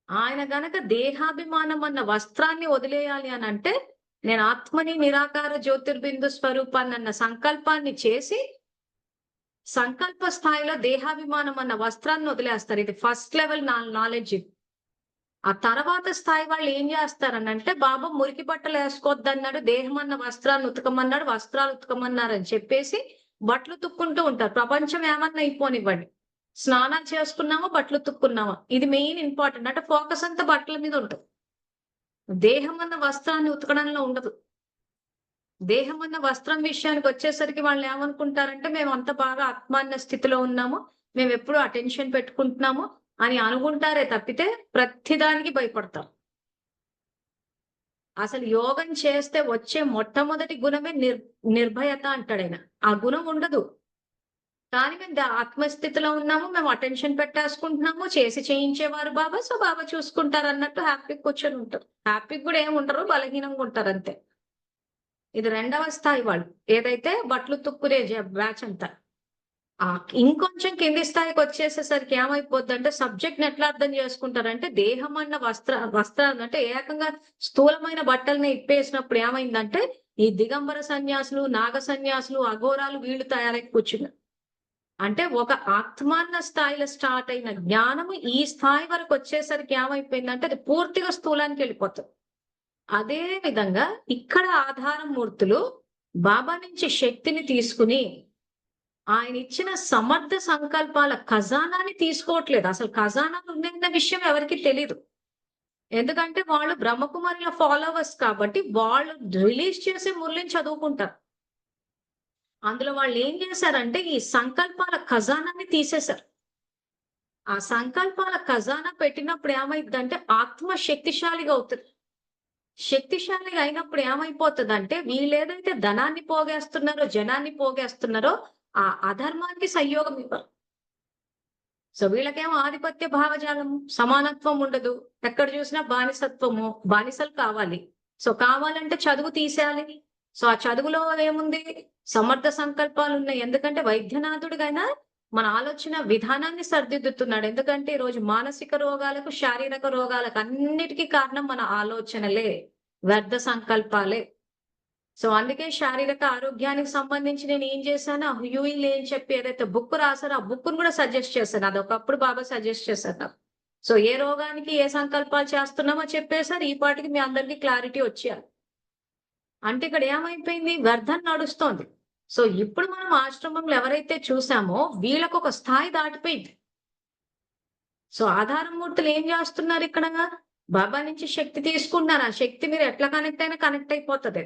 ఆయన గనక దేహాభిమానం అన్న వస్త్రాన్ని వదిలేయాలి అని అంటే నేను ఆత్మని నిరాకార జ్యోతిర్బిందు స్వరూపాన్ని అన్న సంకల్పాన్ని చేసి సంకల్ప స్థాయిలో దేహాభిమానం అన్న వస్త్రాన్ని వదిలేస్తారు. ఇది ఫస్ట్ లెవెల్ నాలెడ్జ్. ఆ తర్వాత స్థాయి వాళ్ళు ఏం చేస్తారనంటే బాబా మురికి బట్టలు వేసుకోవద్దన్నాడు, దేహం అన్న వస్త్రాన్ని ఉతకమన్నాడు, వస్త్రాలు ఉతకమన్నారు అని చెప్పేసి బట్టలు తుక్కుంటూ ఉంటారు. ప్రపంచం ఏమన్నా అయిపోనివ్వండి, స్నానాలు చేసుకున్నామా బట్టలు తుక్కున్నామా, ఇది మెయిన్ ఇంపార్టెంట్. అంటే ఫోకస్ అంతా బట్టల మీద ఉంటుంది, దేహం అన్న వస్త్రాన్ని ఉతకడంలో ఉండదు. దేహం అన్న వస్త్రం విషయానికి వచ్చేసరికి వాళ్ళు ఏమనుకుంటారంటే మేము అంత బాగా ఆత్మాన్న స్థితిలో ఉన్నాము, మేము ఎప్పుడు అటెన్షన్ పెట్టుకుంటున్నాము అని అనుకుంటారే తప్పితే ప్రతిదానికి భయపడతాం. అసలు యోగం చేస్తే వచ్చే మొట్టమొదటి గుణమే నిర్భయత అంటాడు ఆయన. ఆ గుణం ఉండదు, కానీ మేము ఆత్మస్థితిలో ఉన్నాము, మేము అటెన్షన్ పెట్టేసుకుంటున్నాము, చేయించేవారు బాబా, సో బాబా చూసుకుంటారు అన్నట్టు హ్యాపీగా కూర్చొని ఉంటారు. హ్యాపీగా కూడా ఏముంటారు, బలహీనంగా ఉంటారు అంతే. ఇది రెండవ స్థాయి వాళ్ళు, ఏదైతే బట్టలు తుక్కునే బ్యాచ్ అంతా. ఇంకొంచెం కింది స్థాయికి వచ్చేసేసరికి ఏమైపోద్ది అంటే సబ్జెక్ట్ ని ఎట్లా అర్థం చేసుకుంటారంటే దేహం అన్న వస్త్రాలు అంటే ఏకంగా స్థూలమైన బట్టల్ని ఇప్పేసినప్పుడు ఏమైందంటే ఈ దిగంబర సన్యాసులు, నాగ సన్యాసులు, అఘోరాలు వీళ్ళు తయారై కూర్చున్నారు. అంటే ఒక ఆత్మాన్న స్థాయిలో స్టార్ట్ అయిన జ్ఞానము ఈ స్థాయి వరకు వచ్చేసరికి ఏమైపోయిందంటే అది పూర్తిగా స్థూలానికి వెళ్ళిపోతుంది. అదే విధంగా ఇక్కడ ఆధార మూర్తులు బాబా నుంచి శక్తిని తీసుకుని ఆయన ఇచ్చిన సమర్థ సంకల్పాల ఖజానాని తీసుకోవట్లేదు. అసలు ఖజానాలు ఉన్నాయన్న విషయం ఎవరికీ తెలీదు. ఎందుకంటే వాళ్ళు బ్రహ్మకుమారుల ఫాలోవర్స్ కాబట్టి వాళ్ళు రిలీజ్ చేసే మురళిని చదువుకుంటారు. అందులో వాళ్ళు ఏం చేశారంటే ఈ సంకల్పాల ఖజానాన్ని తీసేశారు. ఆ సంకల్పాల ఖజానా పెట్టినప్పుడు ఏమైందంటే ఆత్మ శక్తిశాలిగా అవుతుంది. శక్తిశాలిగా అయినప్పుడు ఏమైపోతుందంటే వీళ్ళు ఏదైతే ధనాన్ని పోగేస్తున్నారో, జనాన్ని పోగేస్తున్నారో ఆ అధర్మానికి సంయోగం ఇవ్వరు. సో వీళ్ళకేమో ఆధిపత్య భావజాలము, సమానత్వం ఉండదు. ఎక్కడ చూసినా బానిసత్వము, బానిసలు కావాలి. సో కావాలంటే చదువు తీసేయాలి. సో ఆ చదువులో ఏముంది? సమర్థ సంకల్పాలు ఉన్నాయి. ఎందుకంటే వైద్యనాథుడిగైనా మన ఆలోచన విధానాన్ని సరిదిద్దుతున్నాడు. ఎందుకంటే ఈరోజు మానసిక రోగాలకు, శారీరక రోగాలకు అన్నిటికీ కారణం మన ఆలోచనలే, వ్యర్థ సంకల్పాలే. సో అందుకే శారీరక ఆరోగ్యానికి సంబంధించి నేను ఏం చేశాను, హ్యూయింగ్ ఏం చెప్పి ఏదైతే బుక్ రాసారో ఆ బుక్ కూడా సజెస్ట్ చేశాను. అది ఒకప్పుడు బాబా సజెస్ట్ చేశారు నాకు. సో ఏ రోగానికి ఏ సంకల్పాలు చేస్తున్నామో చెప్పేసారు. ఈ పాటికి మీ అందరికీ క్లారిటీ వచ్చేయాలి. అంటే ఇక్కడ ఏమైపోయింది? వ్యర్థం నడుస్తోంది. సో ఇప్పుడు మనం ఆశ్రమంలో ఎవరైతే చూసామో వీళ్ళకు ఒక స్థాయి దాటిపోయింది. సో ఆధారమూర్తులు ఏం చేస్తున్నారు? ఇక్కడ బాబా నుంచి శక్తి తీసుకుంటున్నారు. ఆ శక్తి మీరు ఎట్లా కనెక్ట్ అయినా కనెక్ట్ అయిపోతుంది.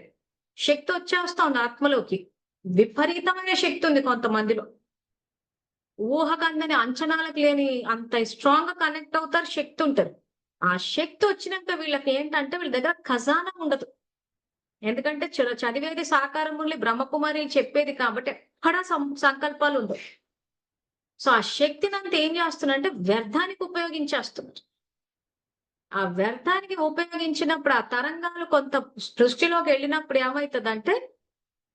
శక్తి వచ్చేస్తా ఉంది ఆత్మలోకి. విపరీతమైన శక్తి ఉంది కొంతమందిలో. ఊహకందని, అంచనాలకు లేని అంత స్ట్రాంగ్ గా కనెక్ట్ అవుతారు. శక్తి ఉంటుంది. ఆ శక్తి వచ్చినాక వీళ్ళకి ఏంటంటే వీళ్ళ దగ్గర ఖజానా ఉండదు. ఎందుకంటే చదివేది సాకారం ఉండి బ్రహ్మకుమారి చెప్పేది కాబట్టి ఎక్కడ సంకల్పాలు ఉండవు. సో ఆ శక్తిని అంతా ఏం చేస్తున్నారంటే వ్యర్థానికి ఉపయోగించేస్తున్నారు. ఆ వ్యర్థానికి ఉపయోగించినప్పుడు ఆ తరంగాలు కొంత సృష్టిలోకి వెళ్ళినప్పుడు ఏమవుతుందంటే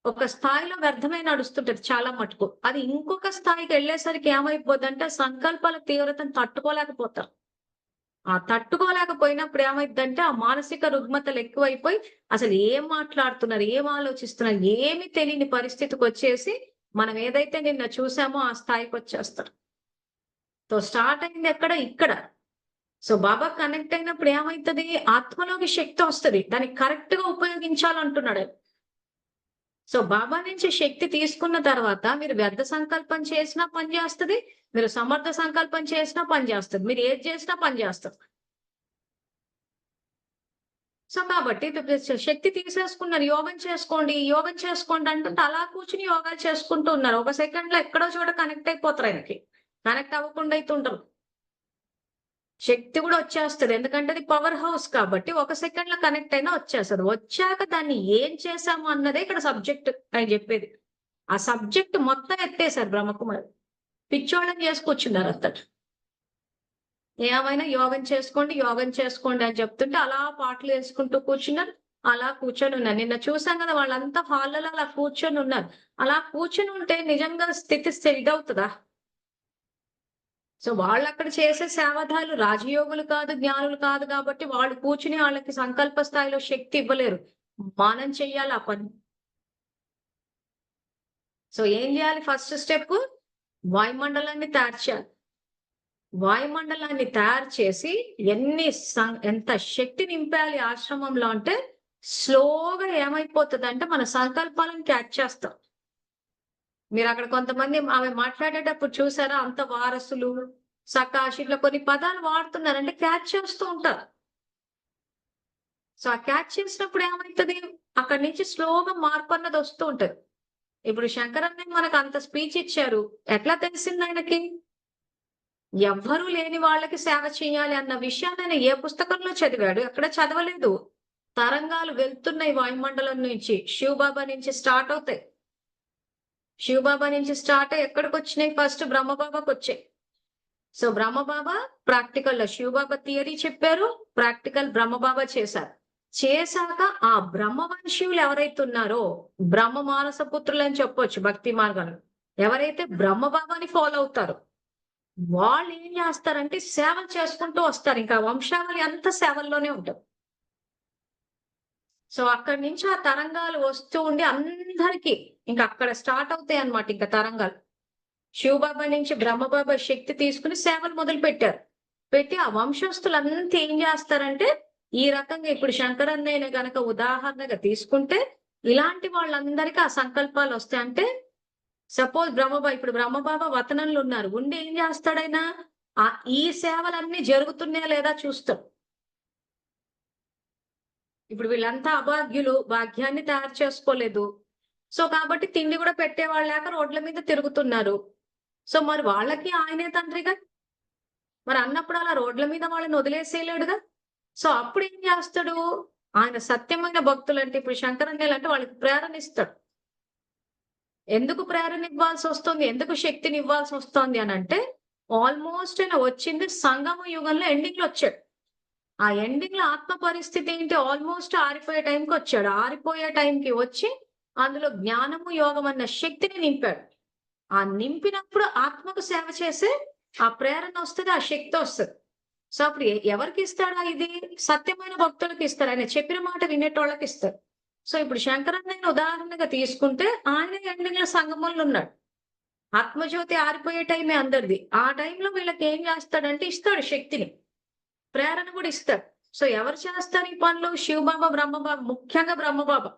ఒక స్థాయిలో వ్యర్థమే నడుస్తుంటది చాలా మటుకు. అది ఇంకొక స్థాయికి వెళ్ళేసరికి ఏమైపోద్దంటే సంకల్పాల తీవ్రతను తట్టుకోలేకపోతారు. ఆ తట్టుకోలేకపోయినప్పుడు ఏమైందంటే ఆ మానసిక రుగ్మతలు ఎక్కువైపోయి అసలు ఏం మాట్లాడుతున్నారు, ఏం ఆలోచిస్తున్నారు, ఏమి తెలియని పరిస్థితికి వచ్చేసి మనం ఏదైతే నిన్న చూసామో ఆ స్థాయికి వచ్చేస్తారు. సో స్టార్ట్ అయింది ఎక్కడ? ఇక్కడ. సో బాబా కనెక్ట్ అయినప్పుడు ఏమైతుంది? ఆత్మలోకి శక్తి వస్తుంది. దాన్ని కరెక్ట్ గా ఉపయోగించాలంటున్నాడు. సో బాబా నుంచి శక్తి తీసుకున్న తర్వాత మీరు వ్యర్థ సంకల్పం చేసినా పని చేస్తుంది, మీరు సమర్థ సంకల్పం చేసినా పని చేస్తుంది, మీరు ఏది చేసినా పని చేస్తుంది. సో కాబట్టి శక్తి తీసేసుకున్నారు. యోగం చేసుకోండి, యోగం చేసుకోండి అంటుంటే అలా కూర్చుని యోగాలు చేసుకుంటూ ఉన్నారు. ఒక సెకండ్ లో ఎక్కడో చోట కనెక్ట్ అయిపోతారు. ఆయనకి కనెక్ట్ అవ్వకుండా అయితే ఉంటారు. శక్తి కూడా వచ్చేస్తుంది. ఎందుకంటే అది పవర్ హౌస్ కాబట్టి ఒక సెకండ్ లో కనెక్ట్ అయినా వచ్చేస్తుంది. వచ్చాక దాన్ని ఏం చేశాము అన్నదే ఇక్కడ సబ్జెక్ట్ ఆయన చెప్పేది. ఆ సబ్జెక్ట్ మొత్తం ఎత్తేసారు బ్రహ్మకుమారి. పిచ్చోళ్ళని చేసుకొచ్చున్నారు అతడు. ఏమైనా యోగం చేసుకోండి, యోగం చేసుకోండి అని చెప్తుంటే అలా పాటలు వేసుకుంటూ కూర్చున్నారు. అలా కూర్చొని ఉన్నారు. నిన్న చూసాం కదా, వాళ్ళంతా హాల్లో అలా కూర్చొని ఉన్నారు. అలా కూర్చొని ఉంటే నిజంగా స్థితి ఇదవుతుందా? సో వాళ్ళు అక్కడ చేసే సేవధాలు రాజయోగులు కాదు, జ్ఞానులు కాదు కాబట్టి వాళ్ళు కూర్చుని వాళ్ళకి సంకల్ప స్థాయిలో శక్తి ఇవ్వలేరు. మనం చెయ్యాలి ఆ పని. సో ఏం చేయాలి? ఫస్ట్ స్టెప్ వాయుమండలాన్ని తయారు చేయాలి. వాయుమండలాన్ని తయారు చేసి ఎంత శక్తి నింపాలి ఆశ్రమంలో అంటే స్లోగా ఏమైపోతుంది అంటే మన సంకల్పాలను క్యాచ్ చేస్తాం. మీరు అక్కడ కొంతమంది ఆమె మాట్లాడేటప్పుడు చూసారా, అంత వారసులు, సకాష్ ఇట్లా కొన్ని పదాలు వాడుతున్నారంటే క్యాచ్ చేస్తూ ఉంటారు. సో ఆ క్యాచ్ చేసినప్పుడు ఏమవుతుంది? అక్కడి నుంచి స్లోగా మార్పు అన్నది వస్తూ ఉంటది. ఇప్పుడు శంకరన్న మనకు అంత స్పీచ్ ఇచ్చారు. ఎట్లా తెలిసింది ఆయనకి? ఎవ్వరూ లేని వాళ్ళకి సేవ చేయాలి అన్న విషయాన్ని ఆయన ఏ పుస్తకంలో చదివాడు? ఎక్కడ చదవలేదు. తరంగాలు వెళ్తున్నాయి వాయుమండలం నుంచి, శివబాబా నుంచి స్టార్ట్ అవుతాయి. శివబాబా నుంచి స్టార్ట్ అయ్యి ఎక్కడికి వచ్చినాయి? ఫస్ట్ బ్రహ్మబాబాకి వచ్చాయి. సో బ్రహ్మబాబా ప్రాక్టికల్ లో శివబాబా థియరీ చెప్పారు, ప్రాక్టికల్ బ్రహ్మబాబా చేశారు. చేశాక ఆ బ్రహ్మవంశీయులు ఎవరైతే ఉన్నారో, బ్రహ్మ మానస పుత్రులు అని చెప్పొచ్చు భక్తి మార్గంలో, ఎవరైతే బ్రహ్మబాబాని ఫాలో అవుతారో వాళ్ళు ఏం చేస్తారంటే సేవలు చేసుకుంటూ వస్తారు. ఇంకా వంశావళి అంతా సేవల్లోనే ఉంటారు. సో అక్కడి నుంచి ఆ తరంగాలు వస్తూ ఉండి అందరికీ ఇంకా అక్కడ స్టార్ట్ అవుతాయి అన్నమాట. ఇంకా తరంగాలు శివబాబా నుంచి బ్రహ్మబాబా శక్తి తీసుకుని సేవలు మొదలు పెట్టారు. పెట్టి ఆ వంశస్థులంతా ఏం చేస్తారంటే ఈ రకంగా ఇప్పుడు శంకరన్నయ్యని గనక ఉదాహరణగా తీసుకుంటే ఇలాంటి వాళ్ళందరికీ ఆ సంకల్పాలు వస్తాయి. అంటే సపోజ్ ఇప్పుడు బ్రహ్మబాబా వతనంలో ఉన్నారు, ఉండి ఏం చేస్తాడైనా ఈ సేవలన్నీ జరుగుతున్నాయా లేదా చూస్తాడు. ఇప్పుడు వీళ్ళంతా అభాగ్యులు, భాగ్యాన్ని తయారు చేసుకోలేదు. సో కాబట్టి తిండి కూడా పెట్టేవాళ్ళు లేక రోడ్ల మీద తిరుగుతున్నారు. సో మరి వాళ్ళకి ఆయనే తండ్రిగా, మరి అన్నప్పుడు అలా రోడ్ల మీద వాళ్ళని వదిలేసేయలేడుగా. సో అప్పుడు ఏం చేస్తాడు, ఆయన సత్యమైన భక్తులు అంటే ఇప్పుడు శంకరన్నయ్యలు అంటే వాళ్ళకి ప్రేరణ ఇస్తాడు. ఎందుకు ప్రేరణ ఇవ్వాల్సి వస్తుంది, ఎందుకు శక్తిని ఇవ్వాల్సి వస్తుంది అని అంటే, ఆల్మోస్ట్ ఆయన వచ్చింది సంగమ యుగంలో ఎండింగ్ లో వచ్చాడు. ఆ ఎండింగ్ లో ఆత్మ పరిస్థితి ఏంటి, ఆల్మోస్ట్ ఆరిపోయే టైంకి వచ్చాడు. ఆరిపోయే టైంకి వచ్చి అందులో జ్ఞానము యోగం అన్న శక్తిని నింపాడు. ఆ నింపినప్పుడు ఆత్మకు సేవ చేసే ఆ ప్రేరణ వస్తుంది, ఆ శక్తి వస్తుంది. సో అప్పుడు ఎవరికి ఇస్తాడా, ఇది సత్యమైన భక్తులకు ఇస్తారు, ఆయన చెప్పిన మాట వినేటోళ్ళకి ఇస్తారు. సో ఇప్పుడు శంకరన్నయ్యని ఉదాహరణగా తీసుకుంటే ఆయన ఎండింగ్ లో సంగమంలో ఉన్నాడు. ఆత్మజ్యోతి ఆరిపోయే టైమే అందరిది. ఆ టైంలో వీళ్ళకి ఏం చేస్తాడంటే ఇస్తాడు శక్తిని, ప్రేరణ కూడా ఇస్తాడు. సో ఎవరు చేస్తారు ఈ పనులు, శివబాబా, బ్రహ్మబాబా, ముఖ్యంగా బ్రహ్మబాబా.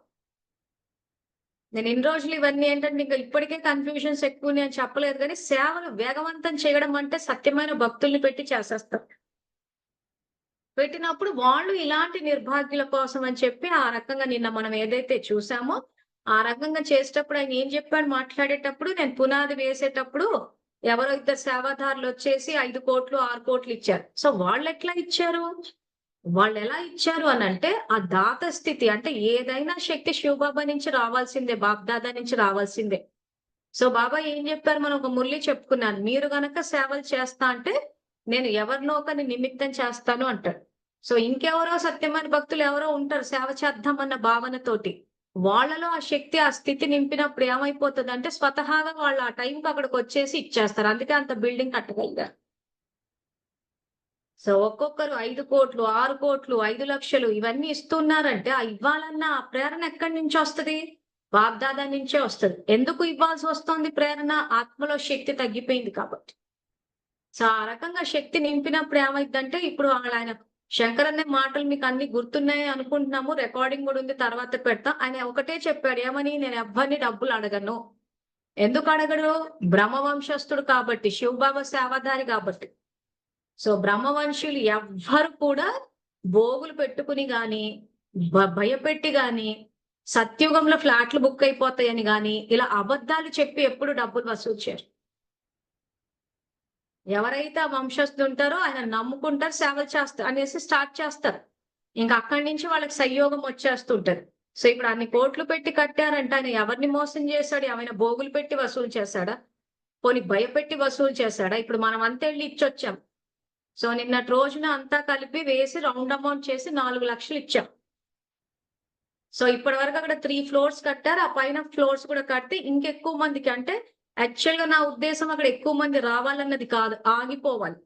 నేను ఇన్ని రోజులు ఇవన్నీ ఏంటంటే ఇంకా ఇప్పటికే కన్ఫ్యూజన్స్ ఎక్కువ అని చెప్పలేదు, కానీ సేవలు వేగవంతం చేయడం అంటే సత్యమైన భక్తుల్ని పెట్టి చేసేస్తారు. పెట్టినప్పుడు వాళ్ళు ఇలాంటి నిర్భాగ్యుల కోసం అని చెప్పి ఆ రకంగా నిన్న మనం ఏదైతే చూసామో ఆ రకంగా చేసేటప్పుడు ఆయన ఏం చెప్పాడు మాట్లాడేటప్పుడు, నేను పునాది వేసేటప్పుడు ఎవరో ఇద్దరు సేవాదారులు వచ్చేసి 5 కోట్లు 6 కోట్లు ఇచ్చారు. సో వాళ్ళు ఎట్లా ఇచ్చారు, వాళ్ళు ఎలా ఇచ్చారు అని అంటే ఆ దాత స్థితి అంటే ఏదైనా శక్తి శివబాబా నుంచి రావాల్సిందే, బాబ్దాదా నుంచి రావాల్సిందే. సో బాబా ఏం చెప్పారు, మనం ఒక మురళి చెప్పుకున్నాను, మీరు గనక సేవలు చేస్తా అంటే నేను ఎవరినో ఒకరిని నిమిత్తం చేస్తాను అంటాడు. సో ఇంకెవరో సత్యమైన భక్తులు ఎవరో ఉంటారు సేవ చేద్దామన్న భావనతోటి, వాళ్ళలో ఆ శక్తి ఆ స్థితి నింపినప్పుడు ఏమైపోతుంది అంటే స్వతహాగా వాళ్ళు ఆ టైంకి అక్కడికి వచ్చేసి ఇచ్చేస్తారు. అందుకే అంత బిల్డింగ్ కట్టగలిగారు. సో ఒక్కొక్కరు 5 కోట్లు 6 కోట్లు 5 లక్షలు ఇవన్నీ ఇస్తున్నారంటే ఆ ఇవ్వాలన్న ఆ ప్రేరణ ఎక్కడి నుంచి వస్తుంది, బాబ్దాదా నుంచే వస్తుంది. ఎందుకు ఇవ్వాల్సి వస్తుంది ప్రేరణ, ఆత్మలో శక్తి తగ్గిపోయింది కాబట్టి. సో ఆ రకంగా శక్తి నింపినప్పుడు ఏమైందంటే ఇప్పుడు ఆయన శంకరన్న మాటలు మీకు అన్ని గుర్తున్నాయి అనుకుంటున్నాము, రికార్డింగ్ కూడా ఉంది, తర్వాత పెడతాం. ఆయన ఒకటే చెప్పాడు, ఏమని, నేను ఎవ్వరిని డబ్బులు అడగను. ఎందుకు అడగడు, బ్రహ్మవంశస్థుడు కాబట్టి, శివబాబా సేవాదారి కాబట్టి. సో బ్రహ్మవంశులు ఎవ్వరు కూడా భోగులు పెట్టుకుని గాని భయపెట్టి గాని సత్యుగంలో ఫ్లాట్లు బుక్ అయిపోతాయని గాని ఇలా అబద్ధాలు చెప్పి ఎప్పుడు డబ్బులు వసూలు చేయరు. ఎవరైతే ఆ వంశస్థులు ఉంటారో ఆయన నమ్ముకుంటారు, సేవలు చేస్తారు అనేసి స్టార్ట్ చేస్తారు. ఇంకా అక్కడి నుంచి వాళ్ళకి సంయోగం వచ్చేస్తుంటది. సో ఇప్పుడు అన్ని కోట్లు పెట్టి కట్టారంటే ఆయన ఎవరిని మోసం చేశాడు, ఏమైనా భోగులు పెట్టి వసూలు చేశాడా, పోనీ భయపెట్టి వసూలు చేశాడా? ఇప్పుడు మనం అంతా వెళ్ళి ఇచ్చొచ్చాం. సో నిన్నటి రోజున అంతా కలిపి వేసి రౌండ్ అమౌంట్ చేసి 4 లక్షలు ఇచ్చాం. సో ఇప్పటి వరకు అక్కడ 3 floors కట్టారు, ఆ పైన ఫ్లోర్స్ కూడా కట్టి ఇంకెక్కువ మందికి, అంటే యాక్చువల్ గా నా ఉద్దేశం అక్కడ ఎక్కువ మంది రావాలన్నది కాదు, ఆగిపోవాలి.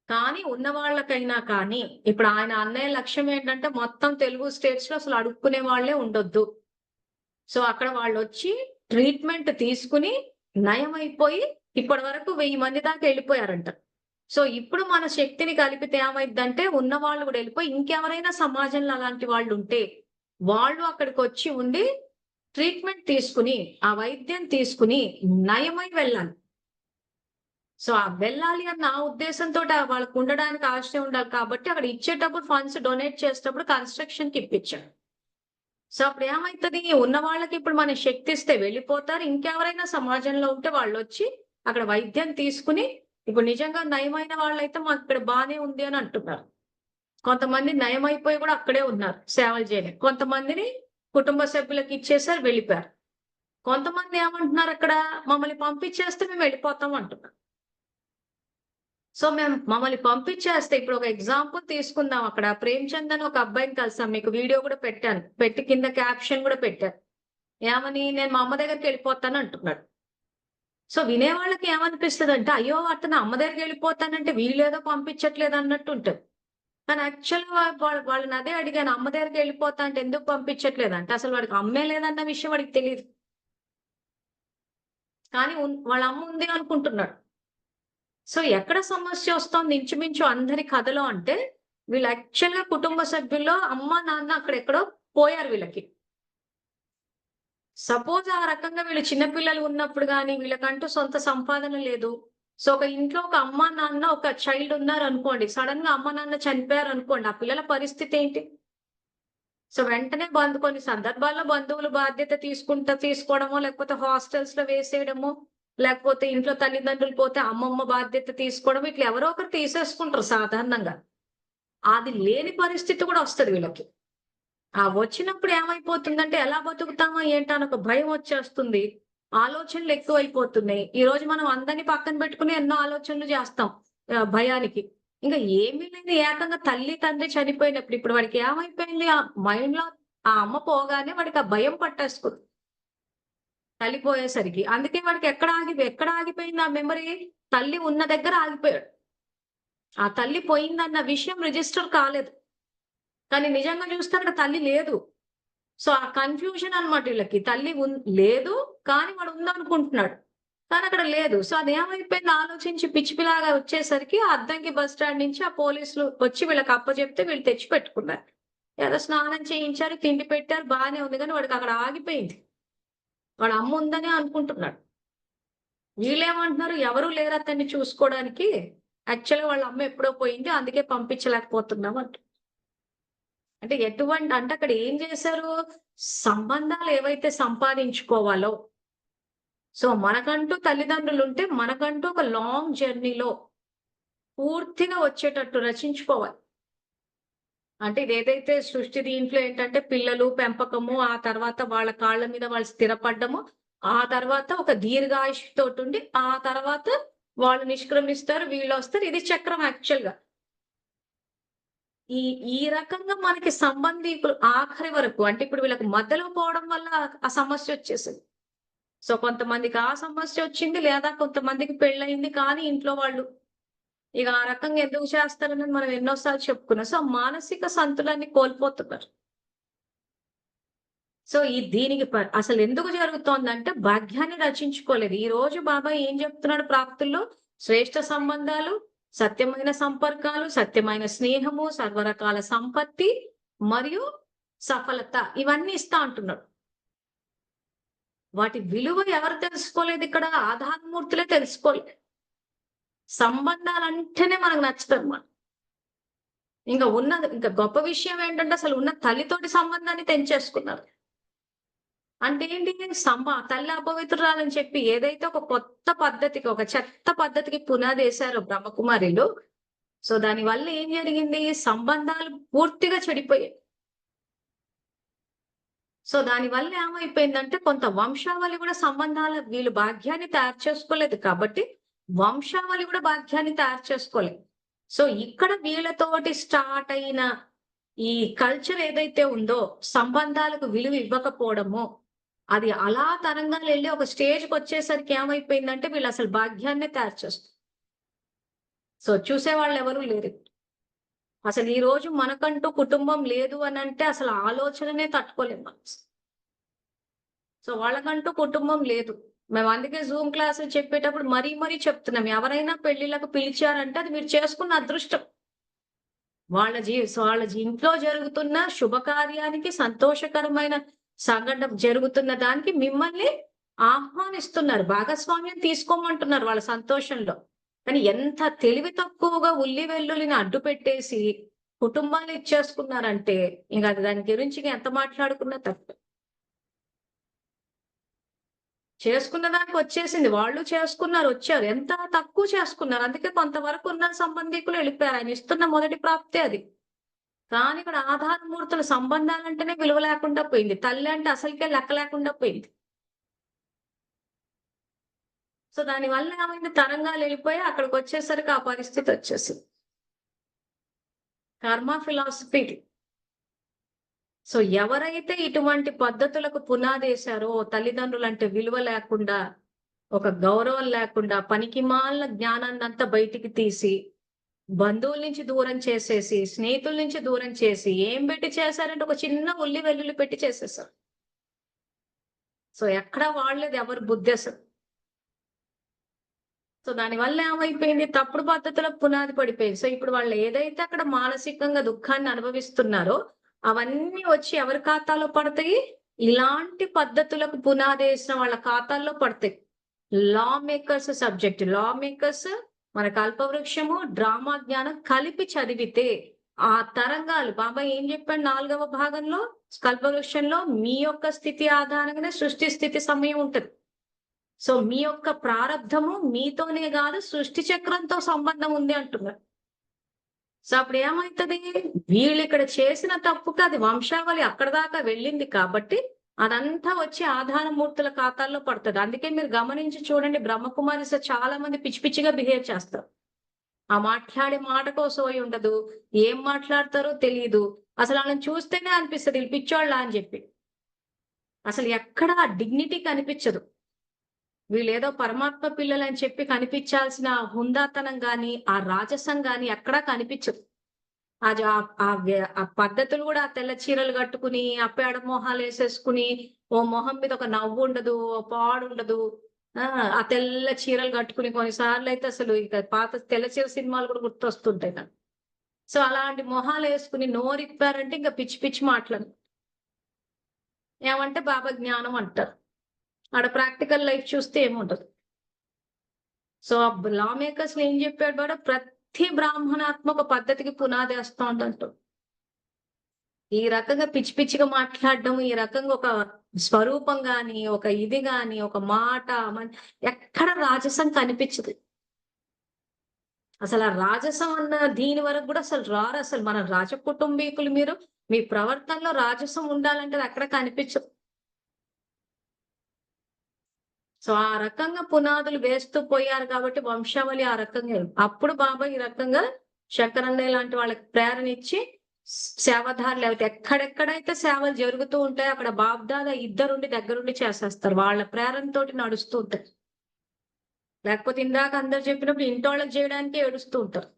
కానీ ఉన్న వాళ్ళకైనా కానీ ఇప్పుడు ఆయన అన్నయ్య లక్ష్యం ఏంటంటే మొత్తం తెలుగు స్టేట్స్ లో అసలు అడుక్కునే వాళ్ళే ఉండొద్దు. సో అక్కడ వాళ్ళు వచ్చి ట్రీట్మెంట్ తీసుకుని నయం అయిపోయి ఇప్పటి వరకు 1000 మంది దాకా వెళ్ళిపోయారంట. సో ఇప్పుడు మన శక్తిని కలిపితే ఏమైందంటే ఉన్న వాళ్ళు కూడా వెళ్ళిపోయి ఇంకెవరైనా సమాజంలో అలాంటి వాళ్ళు ఉంటే వాళ్ళు అక్కడికి వచ్చి ఉండి ట్రీట్మెంట్ తీసుకుని ఆ వైద్యం తీసుకుని నయమై వెళ్ళాలి. సో ఆ వెళ్ళాలి అన్న ఆ ఉద్దేశంతో వాళ్ళకు ఉండడానికి ఆశయం ఉండాలి కాబట్టి అక్కడ ఇచ్చేటప్పుడు ఫండ్స్ డొనేట్ చేసేటప్పుడు కన్స్ట్రక్షన్ కి ఇప్పించాడు. సో అప్పుడు ఏమైతుంది, ఉన్న వాళ్ళకి ఇప్పుడు మన శక్తి ఇస్తే వెళ్ళిపోతారు, ఇంకెవరైనా సమాజంలో ఉంటే వాళ్ళు వచ్చి అక్కడ వైద్యం తీసుకుని ఇప్పుడు నిజంగా నయమైన వాళ్ళైతే మాకు ఇక్కడ బానే ఉంది అని అంటున్నారు. కొంతమంది నయమైపోయి కూడా అక్కడే ఉన్నారు సేవలు చేయని, కొంతమందిని కుటుంబ సభ్యులకు ఇచ్చేసారు వెళ్ళిపోయారు. కొంతమంది ఏమంటున్నారు, అక్కడ మమ్మల్ని పంపించేస్తే మేము వెళ్ళిపోతాం అంటున్నారు. సో మమ్మల్ని పంపించేస్తే ఇప్పుడు ఒక ఎగ్జాంపుల్ తీసుకుందాం, అక్కడ ప్రేమ్చంద్ అని ఒక అబ్బాయిని కలిసాం, మీకు వీడియో కూడా పెట్టాను, పెట్టి కింద క్యాప్షన్ కూడా పెట్టాను. ఏమని, నేను మా అమ్మ దగ్గరికి వెళ్ళిపోతాను అంటున్నాడు. సో వినేవాళ్ళకి ఏమనిపిస్తుంది అంటే, అయ్యో అతను అమ్మ దగ్గరికి వెళ్ళిపోతానంటే వీళ్ళేదో పంపించట్లేదు అన్నట్టు ఉంటుంది. కానీ యాక్చువల్గా వాళ్ళని అదే అడిగాను, అమ్మ దగ్గరికి వెళ్ళిపోతా అంటే ఎందుకు పంపించట్లేదు అంటే అసలు వాడికి అమ్మే లేదన్న విషయం వాడికి తెలియదు, కానీ వాళ్ళ అమ్మ ఉంది అనుకుంటున్నాడు. సో ఎక్కడ సమస్య వస్తుంది ఇంచుమించు అందరి కథలో అంటే, వీళ్ళు యాక్చువల్గా కుటుంబ సభ్యుల్లో అమ్మ నాన్న అక్కడ ఎక్కడో పోయారు వీళ్ళకి. సపోజ్ ఆ రకంగా వీళ్ళు చిన్నపిల్లలు ఉన్నప్పుడు కానీ వీళ్ళకంటూ సొంత సంపాదన లేదు. సో ఒక ఇంట్లో ఒక అమ్మ నాన్న ఒక చైల్డ్ ఉన్నారు అనుకోండి, సడన్ గా అమ్మ నాన్న చనిపోయారు అనుకోండి, ఆ పిల్లల పరిస్థితి ఏంటి? సో వెంటనే కొన్ని సందర్భాల్లో బంధువులు బాధ్యత తీసుకోవడమో, లేకపోతే హాస్టల్స్ లో వేసేయడమో, లేకపోతే ఇంట్లో తల్లిదండ్రులు పోతే అమ్మమ్మ బాధ్యత తీసుకోవడం, ఇట్లా ఎవరో ఒకరు తీసేసుకుంటారు సాధారణంగా. అది లేని పరిస్థితి కూడా వస్తది వీళ్ళకి. ఆ వచ్చినప్పుడు ఏమైపోతుందంటే ఎలా బతుకుతామా ఏంటా అని ఒక భయం వచ్చేస్తుంది. ఆలోచనలు ఎక్కువైపోతున్నాయి. ఈ రోజు మనం అందరిని పక్కన పెట్టుకుని ఎన్నో ఆలోచనలు చేస్తాం భయానికి. ఇంకా ఏమీ లేదు, ఏకంగా తల్లి తండ్రి చనిపోయినప్పుడు ఇప్పుడు వాడికి ఏమైపోయింది, ఆ మైండ్ లో ఆ అమ్మ పోగానే వాడికి ఆ భయం పట్టేసుకుంది తల్లి పోయేసరికి. అందుకే వాడికి ఎక్కడ ఆగిపోయింది ఆ మెమరీ, తల్లి ఉన్న దగ్గర ఆగిపోయాడు. ఆ తల్లి పోయిందన్న విషయం రిజిస్టర్ కాలేదు. కానీ నిజంగా చూస్తే అక్కడ తల్లి లేదు. సో ఆ కన్ఫ్యూజన్ అన్నమాట వీళ్ళకి. తల్లి లేదు కానీ వాడు ఉందనుకుంటున్నాడు, కానీ అక్కడ లేదు. సో అది ఏమైపోయింది, ఆలోచించి పిచ్చిపిలాగా వచ్చేసరికి ఆ అద్దంకి బస్ స్టాండ్ నుంచి ఆ పోలీసులు వచ్చి వీళ్ళకి అప్పచెప్తే వీళ్ళు తెచ్చి పెట్టుకున్నారు. ఏదో స్నానం చేయించారు, తిండి పెట్టారు, బాగానే ఉంది, కానీ వాడికి అక్కడ ఆగిపోయింది. వాడు అమ్మ ఉందనే అనుకుంటున్నాడు. వీళ్ళేమంటున్నారు, ఎవరు లేరు అతన్ని చూసుకోవడానికి, యాక్చువల్గా వాళ్ళ అమ్మ ఎప్పుడో పోయింది, అందుకే పంపించలేకపోతున్నాం అంట. అంటే అంటే అక్కడ ఏం చేశారు, సంబంధాలు ఏవైతే సంపాదించుకోవాలో, సో మనకంటూ తల్లిదండ్రులు ఉంటే మనకంటూ ఒక లాంగ్ జర్నీలో పూర్తిగా వచ్చేటట్టు రచించుకోవాలి. అంటే ఇదేదైతే సృష్టి దీంట్లో ఏంటంటే పిల్లలు పెంపకము, ఆ తర్వాత వాళ్ళ కాళ్ళ మీద వాళ్ళు స్థిరపడ్డము, ఆ తర్వాత ఒక దీర్ఘాయుష్ తోటి ఉండి, ఆ తర్వాత వాళ్ళు నిష్క్రమిస్తారు, వీళ్ళు వస్తారు. ఇది చక్రం యాక్చువల్ గా. ఈ రకంగా మనకి సంబంధికులు ఆఖరి వరకు, అంటే ఇప్పుడు వీళ్ళకి మధ్యలో పోవడం వల్ల ఆ సమస్య వచ్చేసింది. సో కొంతమందికి ఆ సమస్య వచ్చింది, లేదా కొంతమందికి పెళ్ళయింది కానీ ఇంట్లో వాళ్ళు ఇక ఆ రకంగా ఎందుకు చేస్తారని మనం ఎన్నోసార్లు చెప్పుకున్నాం. సో మానసిక సంతులాన్ని కోల్పోతున్నారు. సో దీనికి అసలు ఎందుకు జరుగుతోందంటే భాగ్యాన్ని రచించుకోలేదు. ఈ రోజు బాబాయ్ ఏం చెప్తున్నాడు ప్రాప్తుల్లో, శ్రేష్ఠ సంబంధాలు, సత్యమైన సంపర్కాలు, సత్యమైన స్నేహము, సర్వరకాల సంపత్తి మరియు సఫలత, ఇవన్నీ ఇస్తా అంటున్నాడు. వాటి విలువ ఎవరు తెలుసుకోలేదు ఇక్కడ, ఆధారమూర్తులే తెలుసుకోలేదు. సంబంధాలంటేనే మనకు నచ్చుతుంది. ఇంకా గొప్ప విషయం ఏంటంటే అసలు ఉన్న తల్లితోటి సంబంధాన్ని తెంచేసుకున్నారు. అంటే ఏంటి, తల్లి అపవిత్రురాలని చెప్పి ఏదైతే ఒక కొత్త పద్ధతికి, ఒక చెత్త పద్ధతికి పునాది వేశారో బ్రహ్మకుమారిలు, సో దాని వల్ల ఏం జరిగింది, సంబంధాలు పూర్తిగా చెడిపోయాయి. సో దాని వల్ల ఏమైపోయిందంటే కొంత వంశావళి కూడా వీళ్ళు భాగ్యాన్ని తయారు చేసుకోలేదు కాబట్టి వంశావళి కూడా భాగ్యాన్ని తయారు చేసుకోలేదు. సో ఇక్కడ వీళ్ళతోటి స్టార్ట్ అయిన ఈ కల్చర్ ఏదైతే ఉందో, సంబంధాలకు విలువ ఇవ్వకపోవడము, అది అలా తరంగాలు వెళ్ళి ఒక స్టేజ్కి వచ్చేసరికి ఏమైపోయిందంటే వీళ్ళు అసలు భాగ్యాన్నే తయారు చేస్తారు. సో చూసేవాళ్ళు ఎవరు లేరు. అసలు ఈ రోజు మనకంటూ కుటుంబం లేదు అని అంటే అసలు ఆలోచననే తట్టుకోలేము మనం. సో వాళ్ళకంటూ కుటుంబం లేదు. మేము అందుకే జూమ్ క్లాసులు చెప్పేటప్పుడు మరీ చెప్తున్నాం, ఎవరైనా పెళ్లిళ్ళకు పిలిచారంటే అది మీరు చేసుకున్న అదృష్టం. వాళ్ళ ఇంట్లో జరుగుతున్న శుభకార్యానికి, సంతోషకరమైన సంఘటన జరుగుతున్న దానికి మిమ్మల్ని ఆహ్వానిస్తున్నారు, భాగస్వామ్యం తీసుకోమంటున్నారు వాళ్ళ సంతోషంలో. కానీ ఎంత తెలివి తక్కువగా ఉల్లి వెల్లుల్లిని అడ్డు పెట్టేసి కుటుంబాలు ఇచ్చేసుకున్నారంటే ఇంకా దాని గురించి ఎంత మాట్లాడుకున్నా తప్పు. చేసుకున్న దానికి వచ్చేసింది, వాళ్ళు చేసుకున్నారు, వచ్చారు, ఎంత తక్కువ చేసుకున్నారు. అందుకే కొంతవరకు ఉన్న సంబంధికులు వెళ్ళిపోయారు. ఆయన ఇస్తున్న మొదటి ప్రాప్తే అది. కానీ ఇక్కడ ఆధారమూర్తుల సంబంధాలంటేనే విలువ లేకుండా పోయింది. తల్లి అంటే అసలుకే లెక్క లేకుండా పోయింది. సో దానివల్ల ఏమైంది, తరంగాలు వెళ్ళిపోయి అక్కడికి వచ్చేసరికి ఆ పరిస్థితి వచ్చేసింది. కర్మ ఫిలాసఫీ. సో ఎవరైతే ఇటువంటి పద్ధతులకు పునాదేశారో, తల్లిదండ్రులు అంటే విలువ లేకుండా, ఒక గౌరవం లేకుండా, పనికిమాలిన జ్ఞానాన్ని అంతా బయటికి తీసి, బంధువుల నుంచి దూరం చేసేసి, స్నేహితుల నుంచి దూరం చేసి, ఏం పెట్టి చేశారంటే ఒక చిన్న ఉల్లి వెల్లుల్లి పెట్టి చేసేసారు. సో ఎక్కడ వాడలేదు ఎవరు బుద్ధి అసలు. సో దానివల్ల ఏమైపోయింది, తప్పుడు పద్ధతులకు పునాది పడిపోయింది. సో ఇప్పుడు వాళ్ళు ఏదైతే అక్కడ మానసికంగా దుఃఖాన్ని అనుభవిస్తున్నారో అవన్నీ వచ్చి ఎవరి ఖాతాలో పడతాయి, ఇలాంటి పద్ధతులకు పునాదేసిన వాళ్ళ ఖాతాల్లో పడతాయి. లా మేకర్స్ సబ్జెక్ట్, లా మేకర్స్, మన కల్పవృక్షము, డ్రామా జ్ఞానం కలిపి చదివితే ఆ తరంగాలు బాబాయ్ ఏం చెప్పాడు 4వ భాగంలో కల్పవృక్షంలో, మీ యొక్క స్థితి ఆధారంగానే సృష్టి స్థితి సమయం ఉంటది. సో మీ యొక్క ప్రారంధము మీతోనే కాదు సృష్టి చక్రంతో సంబంధం ఉంది అంటున్నారు. సో అప్పుడు ఏమవుతుంది, వీళ్ళు ఇక్కడ చేసిన తప్పుకి అది వంశావళి అక్కడ దాకా వెళ్ళింది కాబట్టి అదంతా వచ్చి ఆధారమూర్తుల ఖాతాల్లో పడుతుంది. అందుకే మీరు గమనించి చూడండి, బ్రహ్మకుమారిస్ చాలా మంది పిచ్చి పిచ్చిగా బిహేవ్ చేస్తారు. ఆ మాట్లాడే మాటకో సోయి ఉండదు, ఏం మాట్లాడతారో తెలియదు. అసలు వాళ్ళని చూస్తేనే అనిపిస్తుంది వీళ్ళు పిచ్చోళ్ళ అని చెప్పి. అసలు ఎక్కడ డిగ్నిటీ కనిపించదు. వీళ్ళు ఏదో పరమాత్మ పిల్లలు అని చెప్పి కనిపించాల్సిన హుందాతనం గాని ఆ రాజసం గాని ఎక్కడా కనిపించదు. అది ఆ పద్ధతులు కూడా ఆ తెల్ల చీరలు కట్టుకుని ఆ పేడ మొహాలు వేసేసుకుని ఓ మొహం మీద ఒక నవ్వు ఉండదు, ఓ పాడు ఉండదు. ఆ తెల్ల చీరలు కట్టుకుని కొన్నిసార్లు అయితే అసలు ఇక పాత తెల్ల చీర సినిమాలు కూడా గుర్తొస్తుంటాయి నాకు. సో అలాంటి మొహాలు వేసుకుని నోరిప్పారంటే ఇంకా పిచ్చి పిచ్చి మాటలు. ఏమంటే బాబా జ్ఞానం అంటారు. ఆడ ప్రాక్టికల్ లైఫ్ చూస్తే ఏముంటది. సో లా మేకర్స్ ఏం చెప్పాడు వాడు, ప్రతి బ్రాహ్మణాత్మక పద్ధతికి పునాది వేస్తూ ఉంటూ ఈ రకంగా పిచ్చి పిచ్చిగా మాట్లాడడం, ఈ రకంగా ఒక స్వరూపం గాని ఒక ఇది గాని ఒక మాట ఎక్కడ రాజసం కనిపించదు. అసలు ఆ రాజసం అన్న దీని వరకు కూడా అసలు రారు. అసలు మన రాజ కుటుంబీకులు మీరు మీ ప్రవర్తనలో రాజసం ఉండాలంటే అక్కడ కనిపించదు. సో ఆ రకంగా పునాదులు వేస్తూ పోయారు కాబట్టి వంశావళి ఆ రకంగా. అప్పుడు బాబా ఈ రకంగా శంకరన్నయ్య లాంటి వాళ్ళకి ప్రేరణ ఇచ్చి సేవదారులు లేకపోతే ఎక్కడెక్కడైతే సేవలు జరుగుతూ ఉంటాయో అక్కడ బాబ్దాదా ఇద్దరుండి దగ్గరుండి చేసేస్తారు. వాళ్ళ ప్రేరణతోటి నడుస్తూ ఉంటారు. లేకపోతే ఇందాక అందరు చెప్పినప్పుడు ఇంటోళ్ళకి చేయడానికి ఏడుస్తూ ఉంటారు.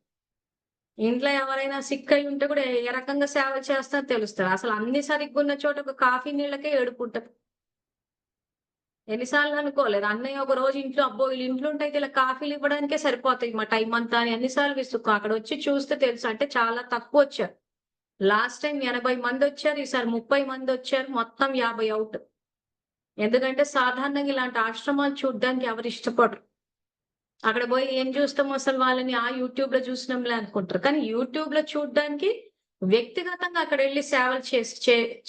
ఇంట్లో ఎవరైనా సిక్ అయి ఉంటే కూడా ఏ రకంగా సేవ చేస్తారో తెలుస్తారు. అసలు అన్ని సరిగ్గా ఉన్న చోట ఒక కాఫీ నీళ్ళకే ఏడుపుంటారు. ఎన్నిసార్లు అనుకోలేదు, అన్నయ్య ఒక రోజు ఇంట్లో అబ్బో వీళ్ళు ఇంట్లో ఉంటే ఇలా కాఫీలు ఇవ్వడానికే సరిపోతాయి మా టైం అంతా అని ఎన్నిసార్లు విసుక్కు. అక్కడ వచ్చి చూస్తే తెలుసు అంటే చాలా తక్కువ వచ్చారు. లాస్ట్ టైం 80 మంది వచ్చారు, ఈసారి 30 మంది వచ్చారు, మొత్తం 50 అవుట్. ఎందుకంటే సాధారణంగా ఇలాంటి ఆశ్రమాలు చూడడానికి ఎవరు ఇష్టపడరు. అక్కడ పోయి ఏం చూస్తాం అసలు వాళ్ళని ఆ యూట్యూబ్ లో చూసినాంలే అనుకుంటారు. కానీ యూట్యూబ్ లో చూడడానికి వ్యక్తిగతంగా అక్కడ వెళ్ళి సేవలు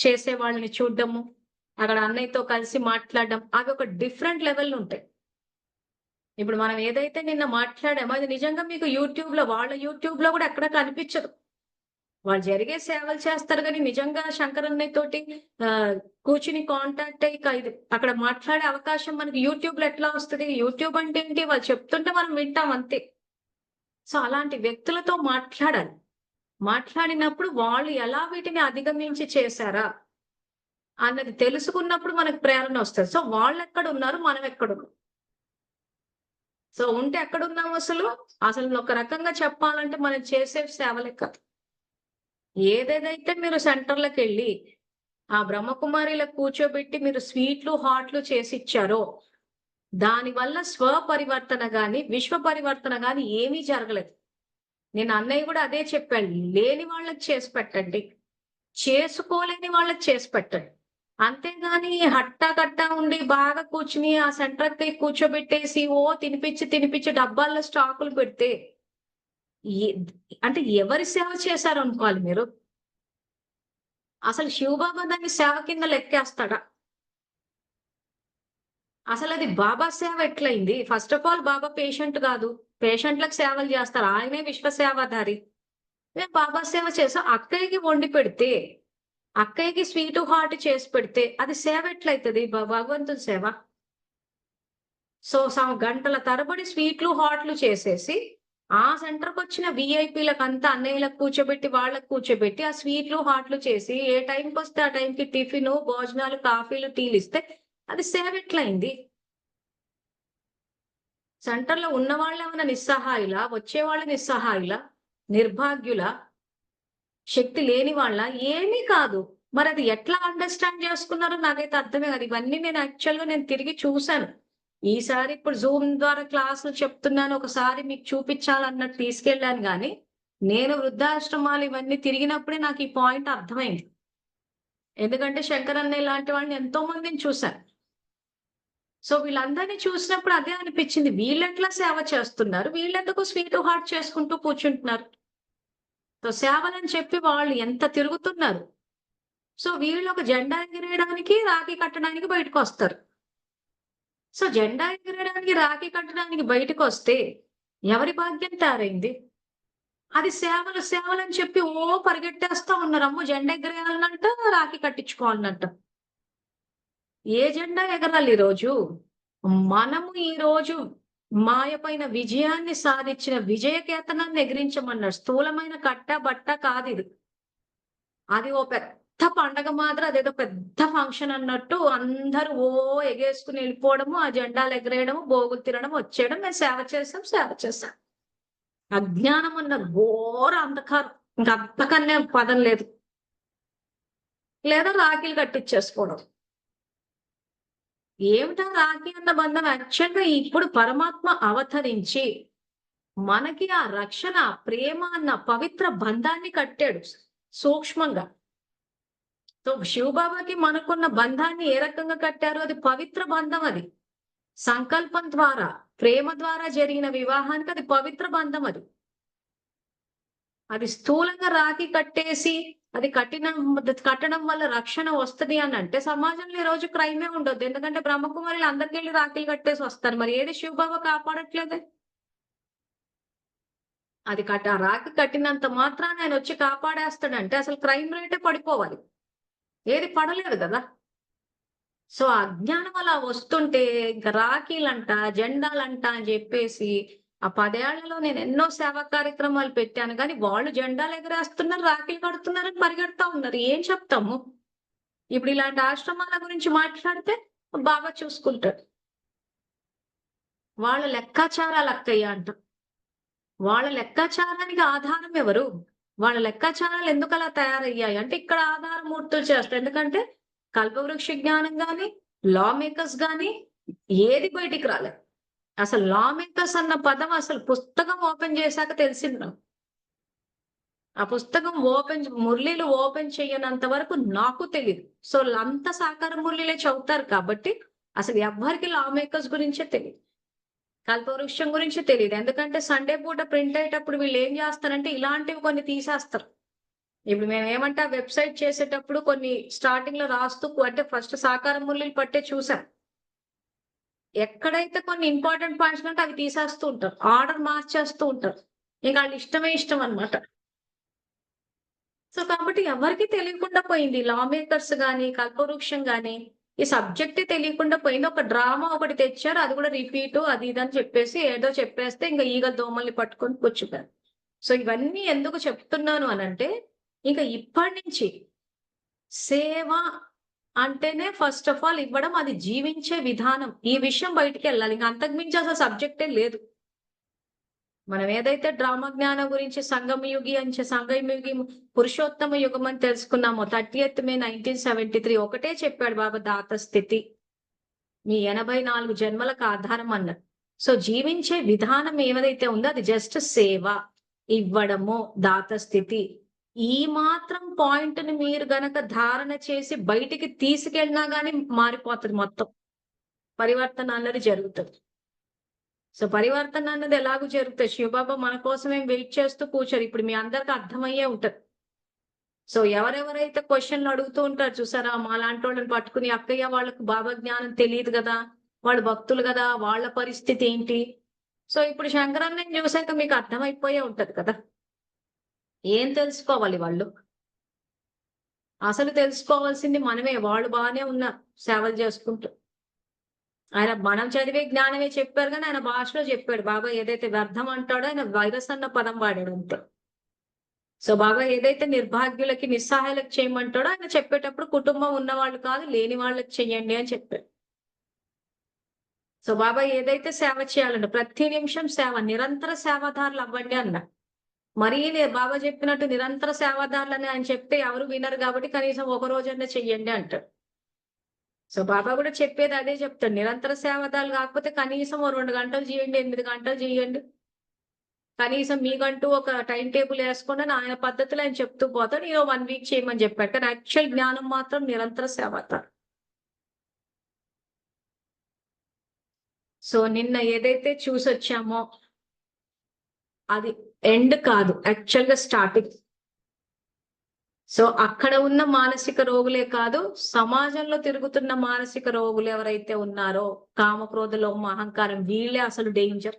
చేసే వాళ్ళని చూడడము, అక్కడ అన్నయ్యతో కలిసి మాట్లాడడం, అవి ఒక డిఫరెంట్ లెవెల్ ఉంటాయి. ఇప్పుడు మనం ఏదైతే నిన్న మాట్లాడామో అది నిజంగా మీకు యూట్యూబ్ లో వాళ్ళ యూట్యూబ్ లో కూడా ఎక్కడ కనిపించదు. వాళ్ళు జరిగే సేవలు చేస్తారు కానీ నిజంగా శంకరన్నయ్య తోటి కూర్చుని కాంటాక్ట్ అయ్యి అక్కడ మాట్లాడే అవకాశం మనకి యూట్యూబ్ లో ఎట్లా వస్తుంది? యూట్యూబ్ అంటే ఏంటి, వాళ్ళు చెప్తుంటే మనం వింటాం అంతే. సో అలాంటి వ్యక్తులతో మాట్లాడాలి. మాట్లాడినప్పుడు వాళ్ళు ఎలా వీటిని అధిగమించి చేశారా అన్నది తెలుసుకున్నప్పుడు మనకు ప్రేరణ వస్తుంది. సో వాళ్ళు ఎక్కడ ఉన్నారు, మనం ఎక్కడున్నాం. సో ఉంటే ఎక్కడున్నాం అసలు ఒక రకంగా చెప్పాలంటే మనం చేసే సేవలే కాదు. ఏదేదైతే మీరు సెంటర్లకు వెళ్ళి ఆ బ్రహ్మకుమారిలకు కూర్చోబెట్టి మీరు స్వీట్లు హాట్లు చేసి ఇచ్చారో దానివల్ల స్వపరివర్తన గాని విశ్వ పరివర్తన గాని ఏమీ జరగలేదు. నేను అన్నయ్య కూడా అదే చెప్పాను, లేని వాళ్ళకి చేసి పెట్టండి, చేసుకోలేని వాళ్ళకి చేసి పెట్టండి. అంతేగాని హట్టా ఉండి బాగా కూర్చుని ఆ సెంటర్కి కూర్చోబెట్టేసి తినిపించి డబ్బాల్లో స్టాకులు పెడితే అంటే ఎవరి సేవ చేశారు అనుకోవాలి మీరు. అసలు శివబాబా దాన్ని సేవ కింద లెక్కేస్తాడా? అసలు అది బాబా సేవ ఎట్లయింది? First of all Baba patient కాదు, పేషెంట్లకు సేవలు చేస్తారు, ఆయనే విశ్వసేవాధారి. మేము బాబా సేవ చేసాం. అక్కయ్యకి వండి పెడితే, అక్కయ్యకి స్వీట్ హాట్ చేసి పెడితే అది సేవ ఎట్లయితుంది? భగవంతుని సేవ. సో గంటల తరబడి స్వీట్లు హాట్లు చేసేసి ఆ సెంటర్కి వచ్చిన విఐపీలకు అంతా అన్నయ్యలకు కూర్చోబెట్టి వాళ్ళకు కూర్చోబెట్టి ఆ స్వీట్లు హాట్లు చేసి ఏ టైంకి వస్తే ఆ టైంకి టిఫిన్ భోజనాలు కాఫీలు టీలు ఇస్తే అది సేవ ఎట్లయింది? సెంటర్లో ఉన్న వాళ్ళు ఏమైనా నిస్సహాయులా, వచ్చే వాళ్ళ నిస్సహాయులా, నిర్భాగ్యుల, శక్తి లేని వాళ్ళ? ఏమీ కాదు. మరి అది ఎట్లా అండర్స్టాండ్ చేసుకున్నారో నాకైతే అర్థమే కాదు. ఇవన్నీ నేను తిరిగి చూశాను. ఈసారి ఇప్పుడు జూమ్ ద్వారా క్లాసులు చెప్తున్నాను, ఒకసారి మీకు చూపించాలన్నట్టు తీసుకెళ్ళాను. కానీ నేను వృద్ధాశ్రమాలు ఇవన్నీ తిరిగినప్పుడే నాకు ఈ పాయింట్ అర్థమైంది. ఎందుకంటే శంకరన్నయ్య లాంటి వాళ్ళని ఎంతో మందిని చూశాను. సో వీళ్ళందరినీ చూసినప్పుడు అదే అనిపించింది, వీళ్ళెట్లా సేవ చేస్తున్నారు, వీళ్ళెందుకు స్వీట్ హార్ట్ చేసుకుంటూ కూర్చుంటున్నారు. సో సేవలని చెప్పి వాళ్ళు ఎంత తిరుగుతున్నారు. సో వీళ్ళు ఒక జెండా ఎగిరేయడానికి, రాఖీ కట్టడానికి బయటకు వస్తారు. సో జెండా ఎగిరేయడానికి, రాఖీ కట్టడానికి బయటకు వస్తే ఎవరి భాగ్యం తయారైంది? అది సేవలు సేవలు అని చెప్పి పరిగెట్టేస్తా ఉన్నారు. అమ్మో జెండా ఎగరేయాలనంట, రాఖీ కట్టించుకోవాలనంట. ఏ జెండా ఎగరాలి ఈరోజు? మనము ఈరోజు మాయ పైన విజయాన్ని సాధించిన విజయకేతనాన్ని ఎగిరించమన్నాడు. స్థూలమైన కట్ట బట్ట కాదు ఇది. అది ఓ పెద్ద పండగ మాత్రం, అదేదో పెద్ద ఫంక్షన్ అన్నట్టు అందరూ ఎగేసుకుని వెళ్ళిపోవడము, ఆ జెండాలు ఎగరేయడము, బోగులు తినడం, వచ్చేయడం, మేము సేవ చేస్తాం. అజ్ఞానం అన్న ఘోర అంధకారం, ఇంకా అంతకన్నా పదం లేదు. లేదా రాఖీలు కట్టించేసుకోవడం. ఏమిటా రాఖీ అన్న బంధం? యాక్చువల్గా ఇప్పుడు పరమాత్మ అవతరించి మనకి ఆ రక్షణ, ప్రేమ అన్న పవిత్ర బంధాన్ని కట్టాడు సూక్ష్మంగా. సో శివబాబాకి మనకున్న బంధాన్ని ఏ రకంగా కట్టారు? అది పవిత్ర బంధం. అది సంకల్పం ద్వారా, ప్రేమ ద్వారా జరిగిన వివాహానికి అది పవిత్ర బంధం. అది స్థూలంగా రాఖీ కట్టేసి అది కట్టడం వల్ల రక్షణ వస్తుంది అని అంటే సమాజంలో ఈ రోజు క్రైమే ఉండొద్దు. ఎందుకంటే బ్రహ్మకుమారులు అందరికి వెళ్ళి రాఖీలు కట్టేసి వస్తారు. మరి ఏది శివబాబా కాపాడట్లేదే? అది ఆ రాఖీ కట్టినంత మాత్రాన ఆయన వచ్చి కాపాడేస్తాడంటే అసలు క్రైమ్ రేటే పడిపోవాలి. ఏది పడలేదు కదా. సో అజ్ఞానం అలా వస్తుంటే ఇంకా రాఖీలంట, జెండాలంట అని చెప్పేసి ఆ 10 ఏళ్లలో నేను ఎన్నో సేవా కార్యక్రమాలు పెట్టాను, కానీ వాళ్ళు జెండాలు ఎగరేస్తున్నారు, రాఖీలు కడుతున్నారని పరిగెడతా ఉన్నారు. ఏం చెప్తాము? ఇప్పుడు ఇలాంటి ఆశ్రమాల గురించి మాట్లాడితే బాగా చూసుకుంటారు. వాళ్ళ లెక్కాచారాలు అక్కయ్య అంట. వాళ్ళ లెక్కాచారానికి ఆధారం ఎవరు? వాళ్ళ లెక్కాచారాలు ఎందుకు అలా తయారయ్యాయి అంటే ఇక్కడ ఆధారమూర్తులు చేస్తారు. ఎందుకంటే కల్పవృక్ష జ్ఞానం గాని, లా మేకర్స్ గాని ఏది బయటికి రాలేదు. అసలు లా మేకర్స్ అన్న పదం అసలు పుస్తకం ఓపెన్ చేశాక తెలిసింది. ఆ పుస్తకం మురళీలు ఓపెన్ చేయనంత వరకు నాకు తెలియదు. సో అంతా సాకార మురళీలే చదువుతారు కాబట్టి అసలు ఎవ్వరికి లా మేకర్స్ గురించే తెలియదు, కల్పవృక్షం గురించి తెలియదు. ఎందుకంటే సండే పూట ప్రింట్ అయ్యేటప్పుడు వీళ్ళు ఏం చేస్తారంటే ఇలాంటివి కొన్ని తీసేస్తారు. ఇప్పుడు మేము ఏమంటే వెబ్సైట్ చేసేటప్పుడు కొన్ని స్టార్టింగ్ లో రాస్తూ అంటే ఫస్ట్ సాకార మురళీలు పట్టే చూసాం. ఎక్కడైతే కొన్ని ఇంపార్టెంట్ పాయింట్స్ అంటే అవి తీసేస్తూ ఉంటారు, ఆర్డర్ మార్చేస్తూ ఉంటారు. ఇంకా వాళ్ళు ఇష్టం అన్నమాట. సో కాబట్టి ఎవరికి తెలియకుండా పోయింది. లా మేకర్స్ గాని, కల్పవృక్షం గాని ఈ సబ్జెక్టే తెలియకుండా పోయింది. ఒక డ్రామా ఒకటి తెచ్చారు, అది కూడా రిపీట్ అది ఇదని చెప్పేసి ఏదో చెప్పేస్తే ఇంకా ఈగ దోమల్ని పట్టుకొని కూర్చుంటారు. సో ఇవన్నీ ఎందుకు చెప్తున్నాను అనంటే ఇంకా ఇప్పటి నుంచి సేవ అంటేనే ఫస్ట్ ఆఫ్ ఆల్ ఇవ్వడం, అది జీవించే విధానం. ఈ విషయం బయటికి వెళ్ళాలి. ఇంకా అంతకుమించి అసలు సబ్జెక్టే లేదు. మనం ఏదైతే డ్రామా జ్ఞానం గురించి సంగమయుగి పురుషోత్తమ యుగం అని తెలుసుకున్నామో 30th May 1973 ఒకటే చెప్పాడు బాబా, దాత స్థితి మీ 84 జన్మలకు ఆధారం అన్నాడు. సో జీవించే విధానం ఏదైతే ఉందో అది జస్ట్ సేవ, ఇవ్వడము, దాత స్థితి. ఈ మాత్రం పాయింట్ ని మీరు గనక ధారణ చేసి బయటికి తీసుకెళ్ళినా గానీ మారిపోతుంది, మొత్తం పరివర్తన అన్నది జరుగుతుంది. సో పరివర్తన అన్నది ఎలాగూ జరుగుతుంది. శివబాబా మన కోసం ఏం వెయిట్ చేస్తూ కూర్చోరు. ఇప్పుడు మీ అందరికి అర్థమయ్యే ఉంటది. సో ఎవరెవరైతే క్వశ్చన్లు అడుగుతూ ఉంటారు చూసారా, మా లాంటి వాళ్ళని పట్టుకుని అక్కయ్య వాళ్ళకు బాబా జ్ఞానం తెలియదు కదా, వాళ్ళు భక్తులు కదా, వాళ్ళ పరిస్థితి ఏంటి? సో ఇప్పుడు శంకరన్నని చూసాక మీకు అర్థమైపోయే ఉంటది కదా ఏం తెలుసుకోవాలి వాళ్ళు. అసలు తెలుసుకోవాల్సింది మనమే. వాళ్ళు బాగానే ఉన్నారు సేవలు చేసుకుంటూ. ఆయన మనం చదివే జ్ఞానమే చెప్పారు కానీ ఆయన భాషలో చెప్పాడు. బాబా ఏదైతే వ్యర్థం అంటాడో ఆయన వైరస్ అన్న పదం వాడాడు అంతే. సో బాబా ఏదైతే నిర్భాగ్యులకి, నిస్సహాయులకు చేయమంటాడో ఆయన చెప్పేటప్పుడు కుటుంబం ఉన్న వాళ్ళు కాదు, లేని వాళ్ళకి చెయ్యండి అని చెప్పాడు. సో బాబా ఏదైతే సేవ చేయాలంటే ప్రతి నిమిషం సేవ, నిరంతర సేవాదారులు అవ్వండి అన్న. మరీ బాబా చెప్పినట్టు నిరంతర సేవాదారులని ఆయన చెప్తే ఎవరు వినరు కాబట్టి కనీసం ఒక రోజన్నా చెయ్యండి అంటాడు. సో బాబా కూడా చెప్పేది అదే చెప్తాడు, నిరంతర సేవాదారులు కాకపోతే కనీసం 2 గంటలు చేయండి, 8 గంటలు చేయండి. కనీసం మీకంటూ ఒక టైం టేబుల్ వేసుకుని ఆయన పద్ధతిలో ఆయన చెప్తూ పోతాడు. నేను 1 వీక్ చేయమని చెప్పాడు. కానీ యాక్చువల్ జ్ఞానం మాత్రం నిరంతర సేవత. సో నిన్న ఏదైతే చూసొచ్చామో అది ఎండ్ కాదు, యాక్చువల్ గా స్టార్టింగ్. సో అక్కడ ఉన్న మానసిక రోగులే కాదు, సమాజంలో తిరుగుతున్న మానసిక రోగులు ఎవరైతే ఉన్నారో, కామక్రోధ లోభం అహంకారం, వీళ్ళే అసలు డేంజర్.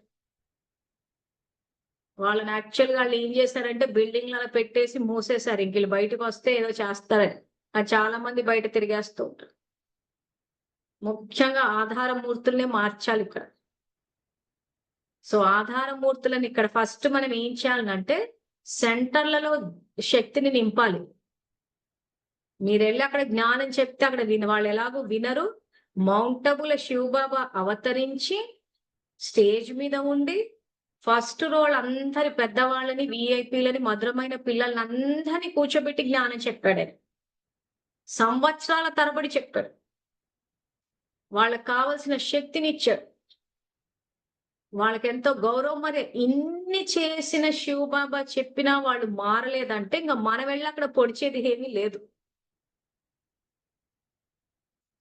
వాళ్ళని యాక్చువల్ గా వాళ్ళు ఏం చేశారంటే బిల్డింగ్లలో పెట్టేసి మూసేశారు. ఇంక వీళ్ళు బయటకు వస్తే ఏదో చేస్తారని. అది చాలా మంది బయట తిరిగేస్తూ ఉంటారు. ముఖ్యంగా ఆధారమూర్తుల్ని మార్చాలి ఇక్కడ. సో ఆధారమూర్తులను ఇక్కడ ఫస్ట్ మనం ఏం చేయాలంటే సెంటర్లలో శక్తిని నింపాలి. మీరు వెళ్ళి అక్కడ జ్ఞానం చెప్తే అక్కడ వాళ్ళు ఎలాగో వినరు. మౌంటబుల శివబాబా అవతరించి స్టేజ్ మీద ఉండి ఫస్ట్ రోల్ అందరి పెద్దవాళ్ళని, విఐపీలని, మధురమైన పిల్లల్ని అందరినీ కూర్చోబెట్టి జ్ఞానం చెప్పాడు. సంవత్సరాల తరబడి చెప్పాడు. వాళ్ళకి కావలసిన శక్తిని ఇచ్చాడు. వాళ్ళకి ఎంతో గౌరవం. మరి ఇన్ని చేసిన శివబాబా చెప్పినా వాళ్ళు మారలేదంటే ఇంకా మనం వెళ్ళి అక్కడ పొడిచేది ఏమీ లేదు.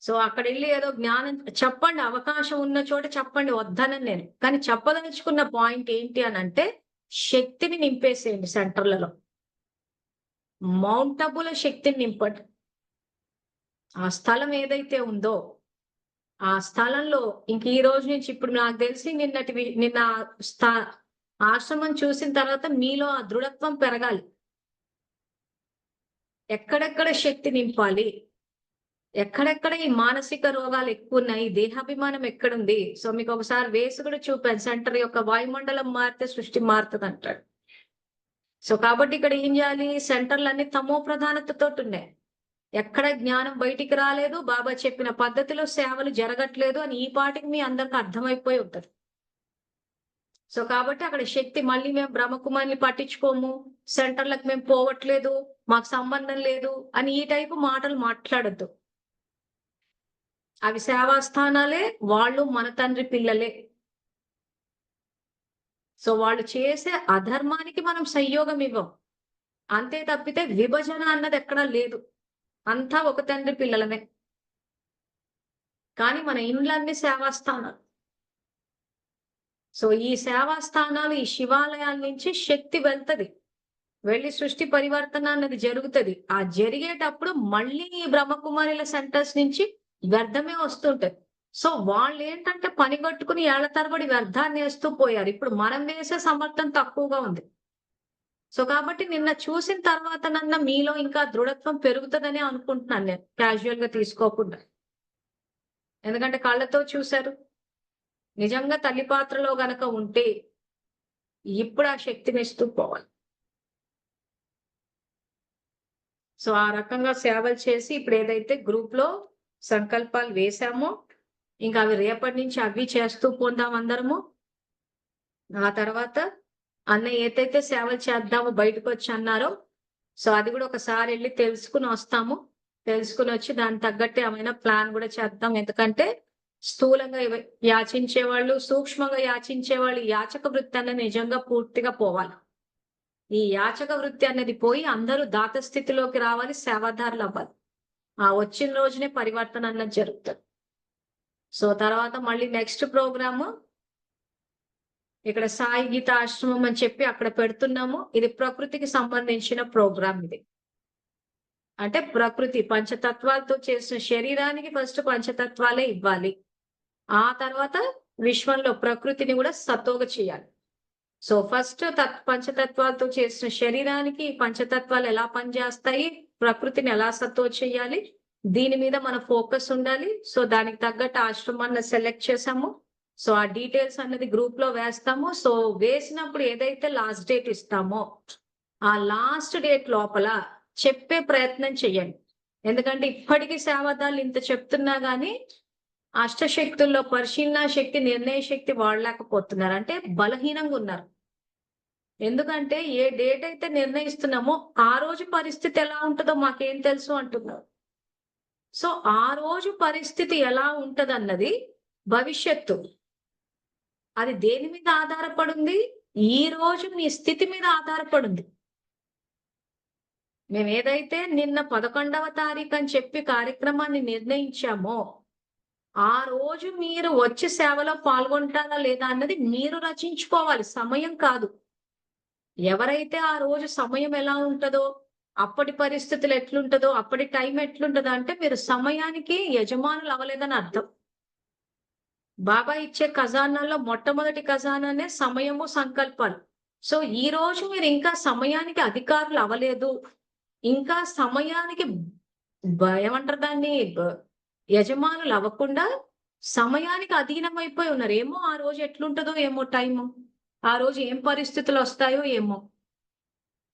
సో అక్కడ వెళ్ళి ఏదో జ్ఞానం చెప్పండి, అవకాశం ఉన్న చోట చెప్పండి, వద్దనని నేను. కానీ చెప్పదలుచుకున్న పాయింట్ ఏంటి అని అంటే శక్తిని నింపేసేయండి. సెంటర్లలో మౌంటబుల శక్తిని నింపండి. ఆ స్థలం ఏదైతే ఉందో ఆ స్థలంలో ఇంక ఈ రోజు నుంచి ఇప్పుడు నాకు తెలిసి నిన్న ఆశ్రమం చూసిన తర్వాత మీలో ఆ దృఢత్వం పెరగాలి. ఎక్కడెక్కడ శక్తి నింపాలి, ఎక్కడెక్కడ ఈ మానసిక రోగాలు ఎక్కువ ఉన్నాయి, దేహాభిమానం ఎక్కడుంది. సో మీకు ఒకసారి వేసి కూడా చూపాను. సెంటర్ యొక్క వాయుమండలం మారితే సృష్టి మారుతుంది అంటాడు. సో కాబట్టి ఇక్కడ ఏం చేయాలి, సెంటర్లన్నీ తమో ప్రధానతతో ఉన్నాయి. ఎక్కడ జ్ఞానం బయటికి రాలేదు, బాబా చెప్పిన పద్ధతిలో సేవలు జరగట్లేదు అని ఈ పాటికి మీ అందరికి అర్థమైపోయి ఉంటుంది. సో కాబట్టి అక్కడ శక్తి మళ్ళీ మేము బ్రహ్మకుమారిని పట్టించుకోము, సెంటర్లకు మేము పోవట్లేదు, మాకు సంబంధం లేదు అని ఈ టైపు మాటలు మాట్లాడద్దు. అవి సేవాస్థానాలే, వాళ్ళు మన తండ్రి పిల్లలే. సో వాళ్ళు చేసే అధర్మానికి మనం సంయోగం ఇవ్వం. అంతే తప్పితే విభజన అన్నది ఎక్కడా లేదు. అంతా ఒక తండ్రి పిల్లలమే. కానీ మన ఇండ్లన్నీ సేవాస్థానాలు. సో ఈ సేవాస్థానాలు, ఈ శివాలయాల నుంచి శక్తి వెళ్తది, వెళ్ళి సృష్టి పరివర్తన అన్నది జరుగుతుంది. ఆ జరిగేటప్పుడు మళ్ళీ ఈ బ్రహ్మకుమారిల సెంటర్స్ నుంచి వ్యర్థమే వస్తుంటది. సో వాళ్ళు ఏంటంటే పని కట్టుకుని ఏళ్ల తరబడి వ్యర్థాన్ని వేస్తూ పోయారు. ఇప్పుడు మనం వేసే సమర్థం తక్కువగా ఉంది. సో కాబట్టి నిన్న చూసిన తర్వాత నన్న మీలో ఇంకా దృఢత్వం పెరుగుతుందని అనుకుంటున్నాను నేను, క్యాజువల్ గా తీసుకోకుండా. ఎందుకంటే కళ్ళతో చూశారు. నిజంగా తల్లి పాత్రలో గనక ఉంటే ఇప్పుడు ఆ శక్తిని ఇస్తూ పోవాలి. సో ఆ రకంగా సేవలు చేసి ఇప్పుడు ఏదైతే గ్రూప్ లో సంకల్పాలు వేశామో ఇంకా అవి రేపటి నుంచి అవి చేస్తూ పోదాం అందరము. ఆ తర్వాత అన్న ఏదైతే సేవలు చేద్దామో బయటకు వచ్చి అన్నారో, సో అది కూడా ఒకసారి వెళ్ళి తెలుసుకుని వస్తాము. తెలుసుకుని వచ్చి దానికి తగ్గట్టు ఏమైనా ప్లాన్ కూడా చేద్దాం. ఎందుకంటే స్థూలంగా యాచించే వాళ్ళు, సూక్ష్మంగా యాచించే వాళ్ళు యాచక వృత్తి అనేది నిజంగా పూర్తిగా పోవాలి. ఈ యాచక వృత్తి అనేది పోయి అందరూ దాత స్థితిలోకి రావాలి, సేవాదారులు అవ్వాలి. ఆ వచ్చిన రోజునే పరివర్తన అన్నది జరుగుతుంది. సో తర్వాత మళ్ళీ నెక్స్ట్ ప్రోగ్రాము ఇక్కడ సాయి గీత ఆశ్రమం అని చెప్పి అక్కడ పెడుతున్నాము. ఇది ప్రకృతికి సంబంధించిన ప్రోగ్రామ్. ఇది అంటే ప్రకృతి పంచతత్వాలతో చేసిన శరీరానికి ఫస్ట్ పంచతత్వాలే ఇవ్వాలి. ఆ తర్వాత విశ్వంలో ప్రకృతిని కూడా సతోగా చేయాలి. సో ఫస్ట్ పంచతత్వాలతో చేసిన శరీరానికి పంచతత్వాలు ఎలా పనిచేస్తాయి, ప్రకృతిని ఎలా సతో చేయాలి, దీని మీద మన ఫోకస్ ఉండాలి. సో దానికి తగ్గట్టు ఆశ్రమాన్ని సెలెక్ట్ చేసాము. సో ఆ డీటెయిల్స్ అన్నది గ్రూప్ లో వేస్తాము. సో వేసినప్పుడు ఏదైతే లాస్ట్ డేట్ ఇస్తామో ఆ లాస్ట్ డేట్ లోపల చెప్పే ప్రయత్నం చెయ్యండి. ఎందుకంటే ఇప్పటికీ సేవాదారులు ఇంత చెప్తున్నా గానీ అష్టశక్తుల్లో పరిశీలన శక్తి, నిర్ణయ శక్తి వాడలేకపోతున్నారు. అంటే బలహీనంగా ఉన్నారు. ఎందుకంటే ఏ డేట్ అయితే నిర్ణయిస్తున్నామో ఆ రోజు పరిస్థితి ఎలా ఉంటుందో మాకేం తెలుసు అంటున్నారు. సో ఆ రోజు పరిస్థితి ఎలా ఉంటది అన్నది భవిష్యత్తు. అది దేని మీద ఆధారపడింది? ఈ రోజు మీ స్థితి మీద ఆధారపడింది. మేము ఏదైతే నిన్న 11వ తారీఖు అని చెప్పి కార్యక్రమాన్ని నిర్ణయించామో ఆ రోజు మీరు వచ్చి సేవలో పాల్గొంటారా లేదా అన్నది మీరు రచించుకోవాలి, సమయం కాదు. ఎవరైతే ఆ రోజు సమయం ఎలా ఉంటుందో, అప్పటి పరిస్థితులు ఎట్లుంటుందో, అప్పటి టైం ఎట్లుంటుందో అంటే మీరు సమయానికి యజమానులు అవ్వలేదని అర్థం. బాబా ఇచ్చే ఖజానాల్లో మొట్టమొదటి ఖజానానే సమయము, సంకల్పాలు. సో ఈ రోజు మీరు ఇంకా సమయానికి అధికారులు అవ్వలేదు, ఇంకా సమయానికి ఏమంటారు దాన్ని, యజమానులు అవ్వకుండా సమయానికి అధీనమైపోయి ఉన్నారు. ఏమో ఆ రోజు ఎట్లుంటుందో ఏమో టైము, ఆ రోజు ఏం పరిస్థితులు వస్తాయో ఏమో.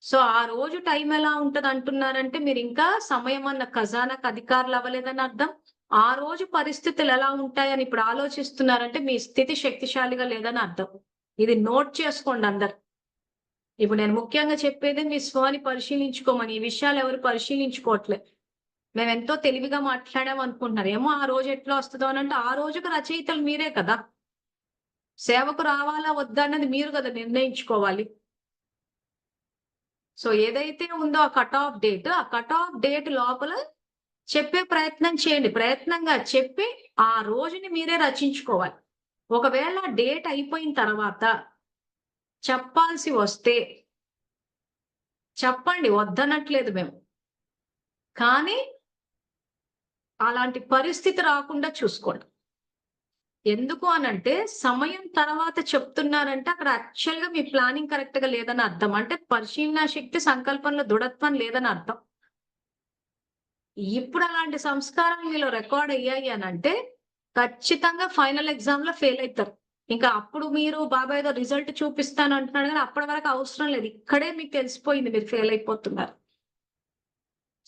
సో ఆ రోజు టైం ఎలా ఉంటది అంటున్నారంటే మీరు ఇంకా సమయం అన్న ఖజానాకు అధికారులు అవ్వలేదని అర్థం. ఆ రోజు పరిస్థితులు ఎలా ఉంటాయని ఇప్పుడు ఆలోచిస్తున్నారంటే మీ స్థితి శక్తిశాలిగా లేదని అర్థం. ఇది నోట్ చేసుకోండి అందరు. ఇప్పుడు నేను ముఖ్యంగా చెప్పేది మీ స్వాని పరిశీలించుకోమని. ఈ విషయాలు ఎవరు పరిశీలించుకోవట్లేదు. మేము ఎంతో తెలివిగా మాట్లాడాం అనుకుంటున్నారు. ఏమో ఆ రోజు ఎట్లా వస్తుందో అని అంటే ఆ రోజుకు రచయితలు మీరే కదా. సేవకు రావాలా వద్దా అన్నది మీరు కదా నిర్ణయించుకోవాలి. సో ఏదైతే ఉందో ఆ కట్ ఆఫ్ డేట్ లోపల చెప్పే ప్రయత్నం చేయండి. ప్రయత్నంగా చెప్పి ఆ రోజుని మీరే రచించుకోవాలి. ఒకవేళ డేట్ అయిపోయిన తర్వాత చెప్పాల్సి వస్తే చెప్పండి, వద్దనట్లేదు మేము. కానీ అలాంటి పరిస్థితి రాకుండా చూసుకోండి. ఎందుకు అనంటే సమయం తర్వాత చెప్తున్నారంటే అక్కడ యాక్చువల్ గా మీ ప్లానింగ్ కరెక్ట్ గా లేదని అర్థం. అంటే పరిశీలన శక్తి, సంకల్పంలో దృఢత్వం లేదని అర్థం. ఇప్పుడు అలాంటి సంస్కారాలు మీలో రికార్డ్ అయ్యాయి అని అంటే ఖచ్చితంగా ఫైనల్ ఎగ్జామ్ లో ఫెయిల్ అవుతారు. ఇంకా అప్పుడు మీరు బాబా ఏదో రిజల్ట్ చూపిస్తాను అంటున్నాడు కానీ అప్పటి వరకు అవసరం లేదు. ఇక్కడే మీకు తెలిసిపోయింది మీరు ఫెయిల్ అయిపోతున్నారు.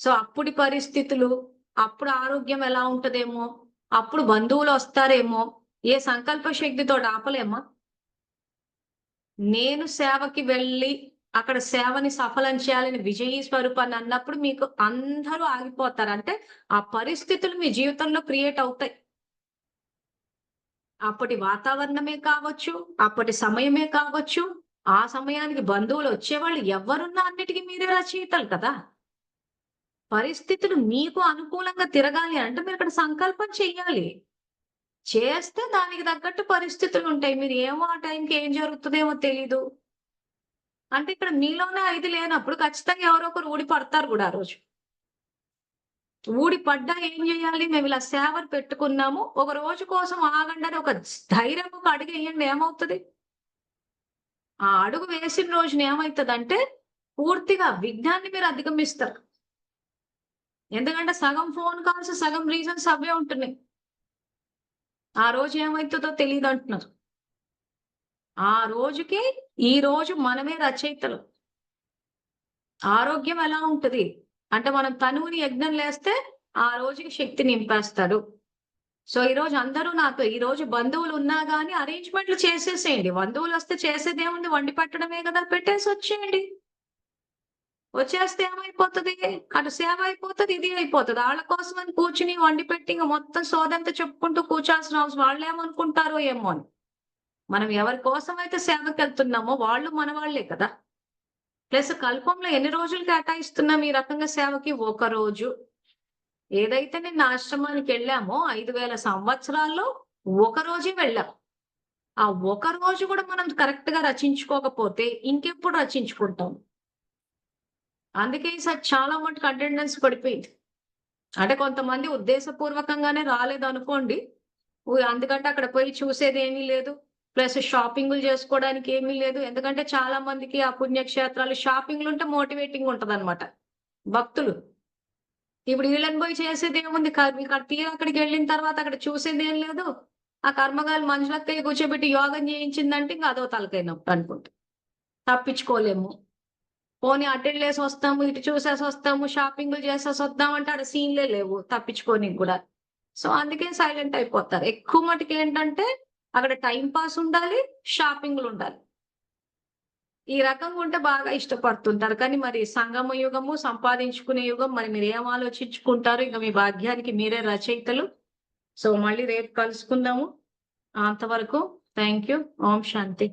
సో అప్పుడు పరిస్థితులు, అప్పుడు ఆరోగ్యం ఎలా ఉంటదేమో, అప్పుడు బంధువులు వస్తారేమో, ఏ సంకల్ప శక్తితో ఆపలేమా? నేను సేవకి వెళ్ళి అక్కడ సేవని సఫలం చేయాలని విజయీ స్వరూపాన్ని అన్నప్పుడు మీకు అందరూ ఆగిపోతారు. అంటే ఆ పరిస్థితులు మీ జీవితంలో క్రియేట్ అవుతాయి. అప్పటి వాతావరణమే కావచ్చు, అప్పటి సమయమే కావచ్చు, ఆ సమయానికి బంధువులు వచ్చేవాళ్ళు ఎవరున్నా అన్నిటికీ మీరే రచయితలు కదా. పరిస్థితులు మీకు అనుకూలంగా తిరగాలి అంటే మీరు ఇక్కడ సంకల్పం చెయ్యాలి. చేస్తే దానికి తగ్గట్టు పరిస్థితులు ఉంటాయి. మీరు ఏమో ఆ టైంకి ఏం జరుగుతుందేమో తెలీదు అంటే ఇక్కడ మీలోనే ఇది లేనప్పుడు ఖచ్చితంగా ఎవరో ఒకరు ఊడి పడతారు కూడా. ఆ రోజు ఊడి పడ్డా ఏం చేయాలి? మేము ఇలా సేవలు పెట్టుకున్నాము, ఒక రోజు కోసం ఆగండి అని ఒక ధైర్యం, ఒక అడుగు వేయండి. ఏమవుతుంది? ఆ అడుగు వేసిన రోజున ఏమవుతుందంటే పూర్తిగా విఘ్నాన్ని మీరు అధిగమిస్తారు. ఎందుకంటే సగం ఫోన్ కాల్స్, సగం రీజన్స్ అవే ఉంటున్నాయి. ఆ రోజు ఏమవుతుందో తెలియదు అంటున్నారు. ఆ రోజుకి ఈ రోజు మనమే రచయితలు. ఆరోగ్యం ఎలా ఉంటది అంటే మనం తనువుని యజ్ఞం లేస్తే ఆ రోజుకి శక్తి నింపేస్తాడు. సో ఈ రోజు అందరూ నాతో, ఈ రోజు బంధువులు ఉన్నా గానీ అరేంజ్మెంట్లు చేసేసేయండి. బంధువులు వస్తే చేసేదేముంది, వండి పెట్టడమే కదా, పెట్టేసి వచ్చేయండి. వచ్చేస్తే ఏమైపోతుంది? అటు సేవ అయిపోతుంది, ఇది అయిపోతుంది. వాళ్ళ కోసం అని కూర్చుని వండి పెట్టి ఇంకా మొత్తం సోదంతా చెప్పుకుంటూ కూర్చోాల్సిన అవసరం. వాళ్ళు ఏమనుకుంటారో ఏమో అని. మనం ఎవరి కోసం అయితే సేవకి వెళ్తున్నామో వాళ్ళు మన వాళ్లే కదా. ప్లస్ కల్పంలో ఎన్ని రోజులు కేటాయిస్తున్నాం ఈ రకంగా సేవకి? ఒక రోజు. ఏదైతే నేను ఆశ్రమానికి వెళ్ళామో 5000 సంవత్సరాల్లో ఒక రోజే వెళ్ళాం. ఆ ఒక రోజు కూడా మనం కరెక్ట్ గా రచించుకోకపోతే ఇంకెప్పుడు రచించుకుంటాం? అందుకే ఈసారి చాలా మటుకు అటెండెన్స్ పడిపోయింది. అంటే కొంతమంది ఉద్దేశపూర్వకంగానే రాలేదు అనుకోండి. అందుకంటే అక్కడ పోయి చూసేది ఏమీ లేదు, ప్లస్ షాపింగ్లు చేసుకోవడానికి ఏమీ లేదు. ఎందుకంటే చాలా మందికి ఆ పుణ్యక్షేత్రాలు షాపింగ్లు ఉంటే మోటివేటింగ్ ఉంటది అనమాట భక్తులు. ఇప్పుడు వీళ్ళని పోయి చేసేది ఏముంది? ఇక్కడ తీరా అక్కడికి వెళ్ళిన తర్వాత అక్కడ చూసేది ఏం లేదు. ఆ కర్మగాలు మనుషులక్కయ్య కూర్చోబెట్టి యోగం చేయించిందంటే ఇంకా అదో తలకాయ నొప్పి అనుకుంటా. తప్పించుకోలేము. పోనీ అటెండ్ వేసి వస్తాము, ఇటు చూసేసి వస్తాము, షాపింగ్లు చేసేసి వద్దాం అంటే ఆడ సీన్లే లేవు తప్పించుకోనికి కూడా. సో అందుకే సైలెంట్ అయిపోతారు. ఎక్కువ మటుకు ఏంటంటే అక్కడ టైం పాస్ ఉండాలి, షాపింగ్లు ఉండాలి. ఈ రకంగా ఉంటే బాగా ఇష్టపడుతుంటారు. కానీ మరి సంగమ యుగము, సంపాదించుకునే యుగం, మరి మీరు ఏం ఆలోచించుకుంటారు? ఇంకా మీ భాగ్యానికి మీరే రచయితలు. సో మళ్ళీ రేపు కలుసుకుందాము. అంతవరకు థ్యాంక్ యూ. Om Shanti.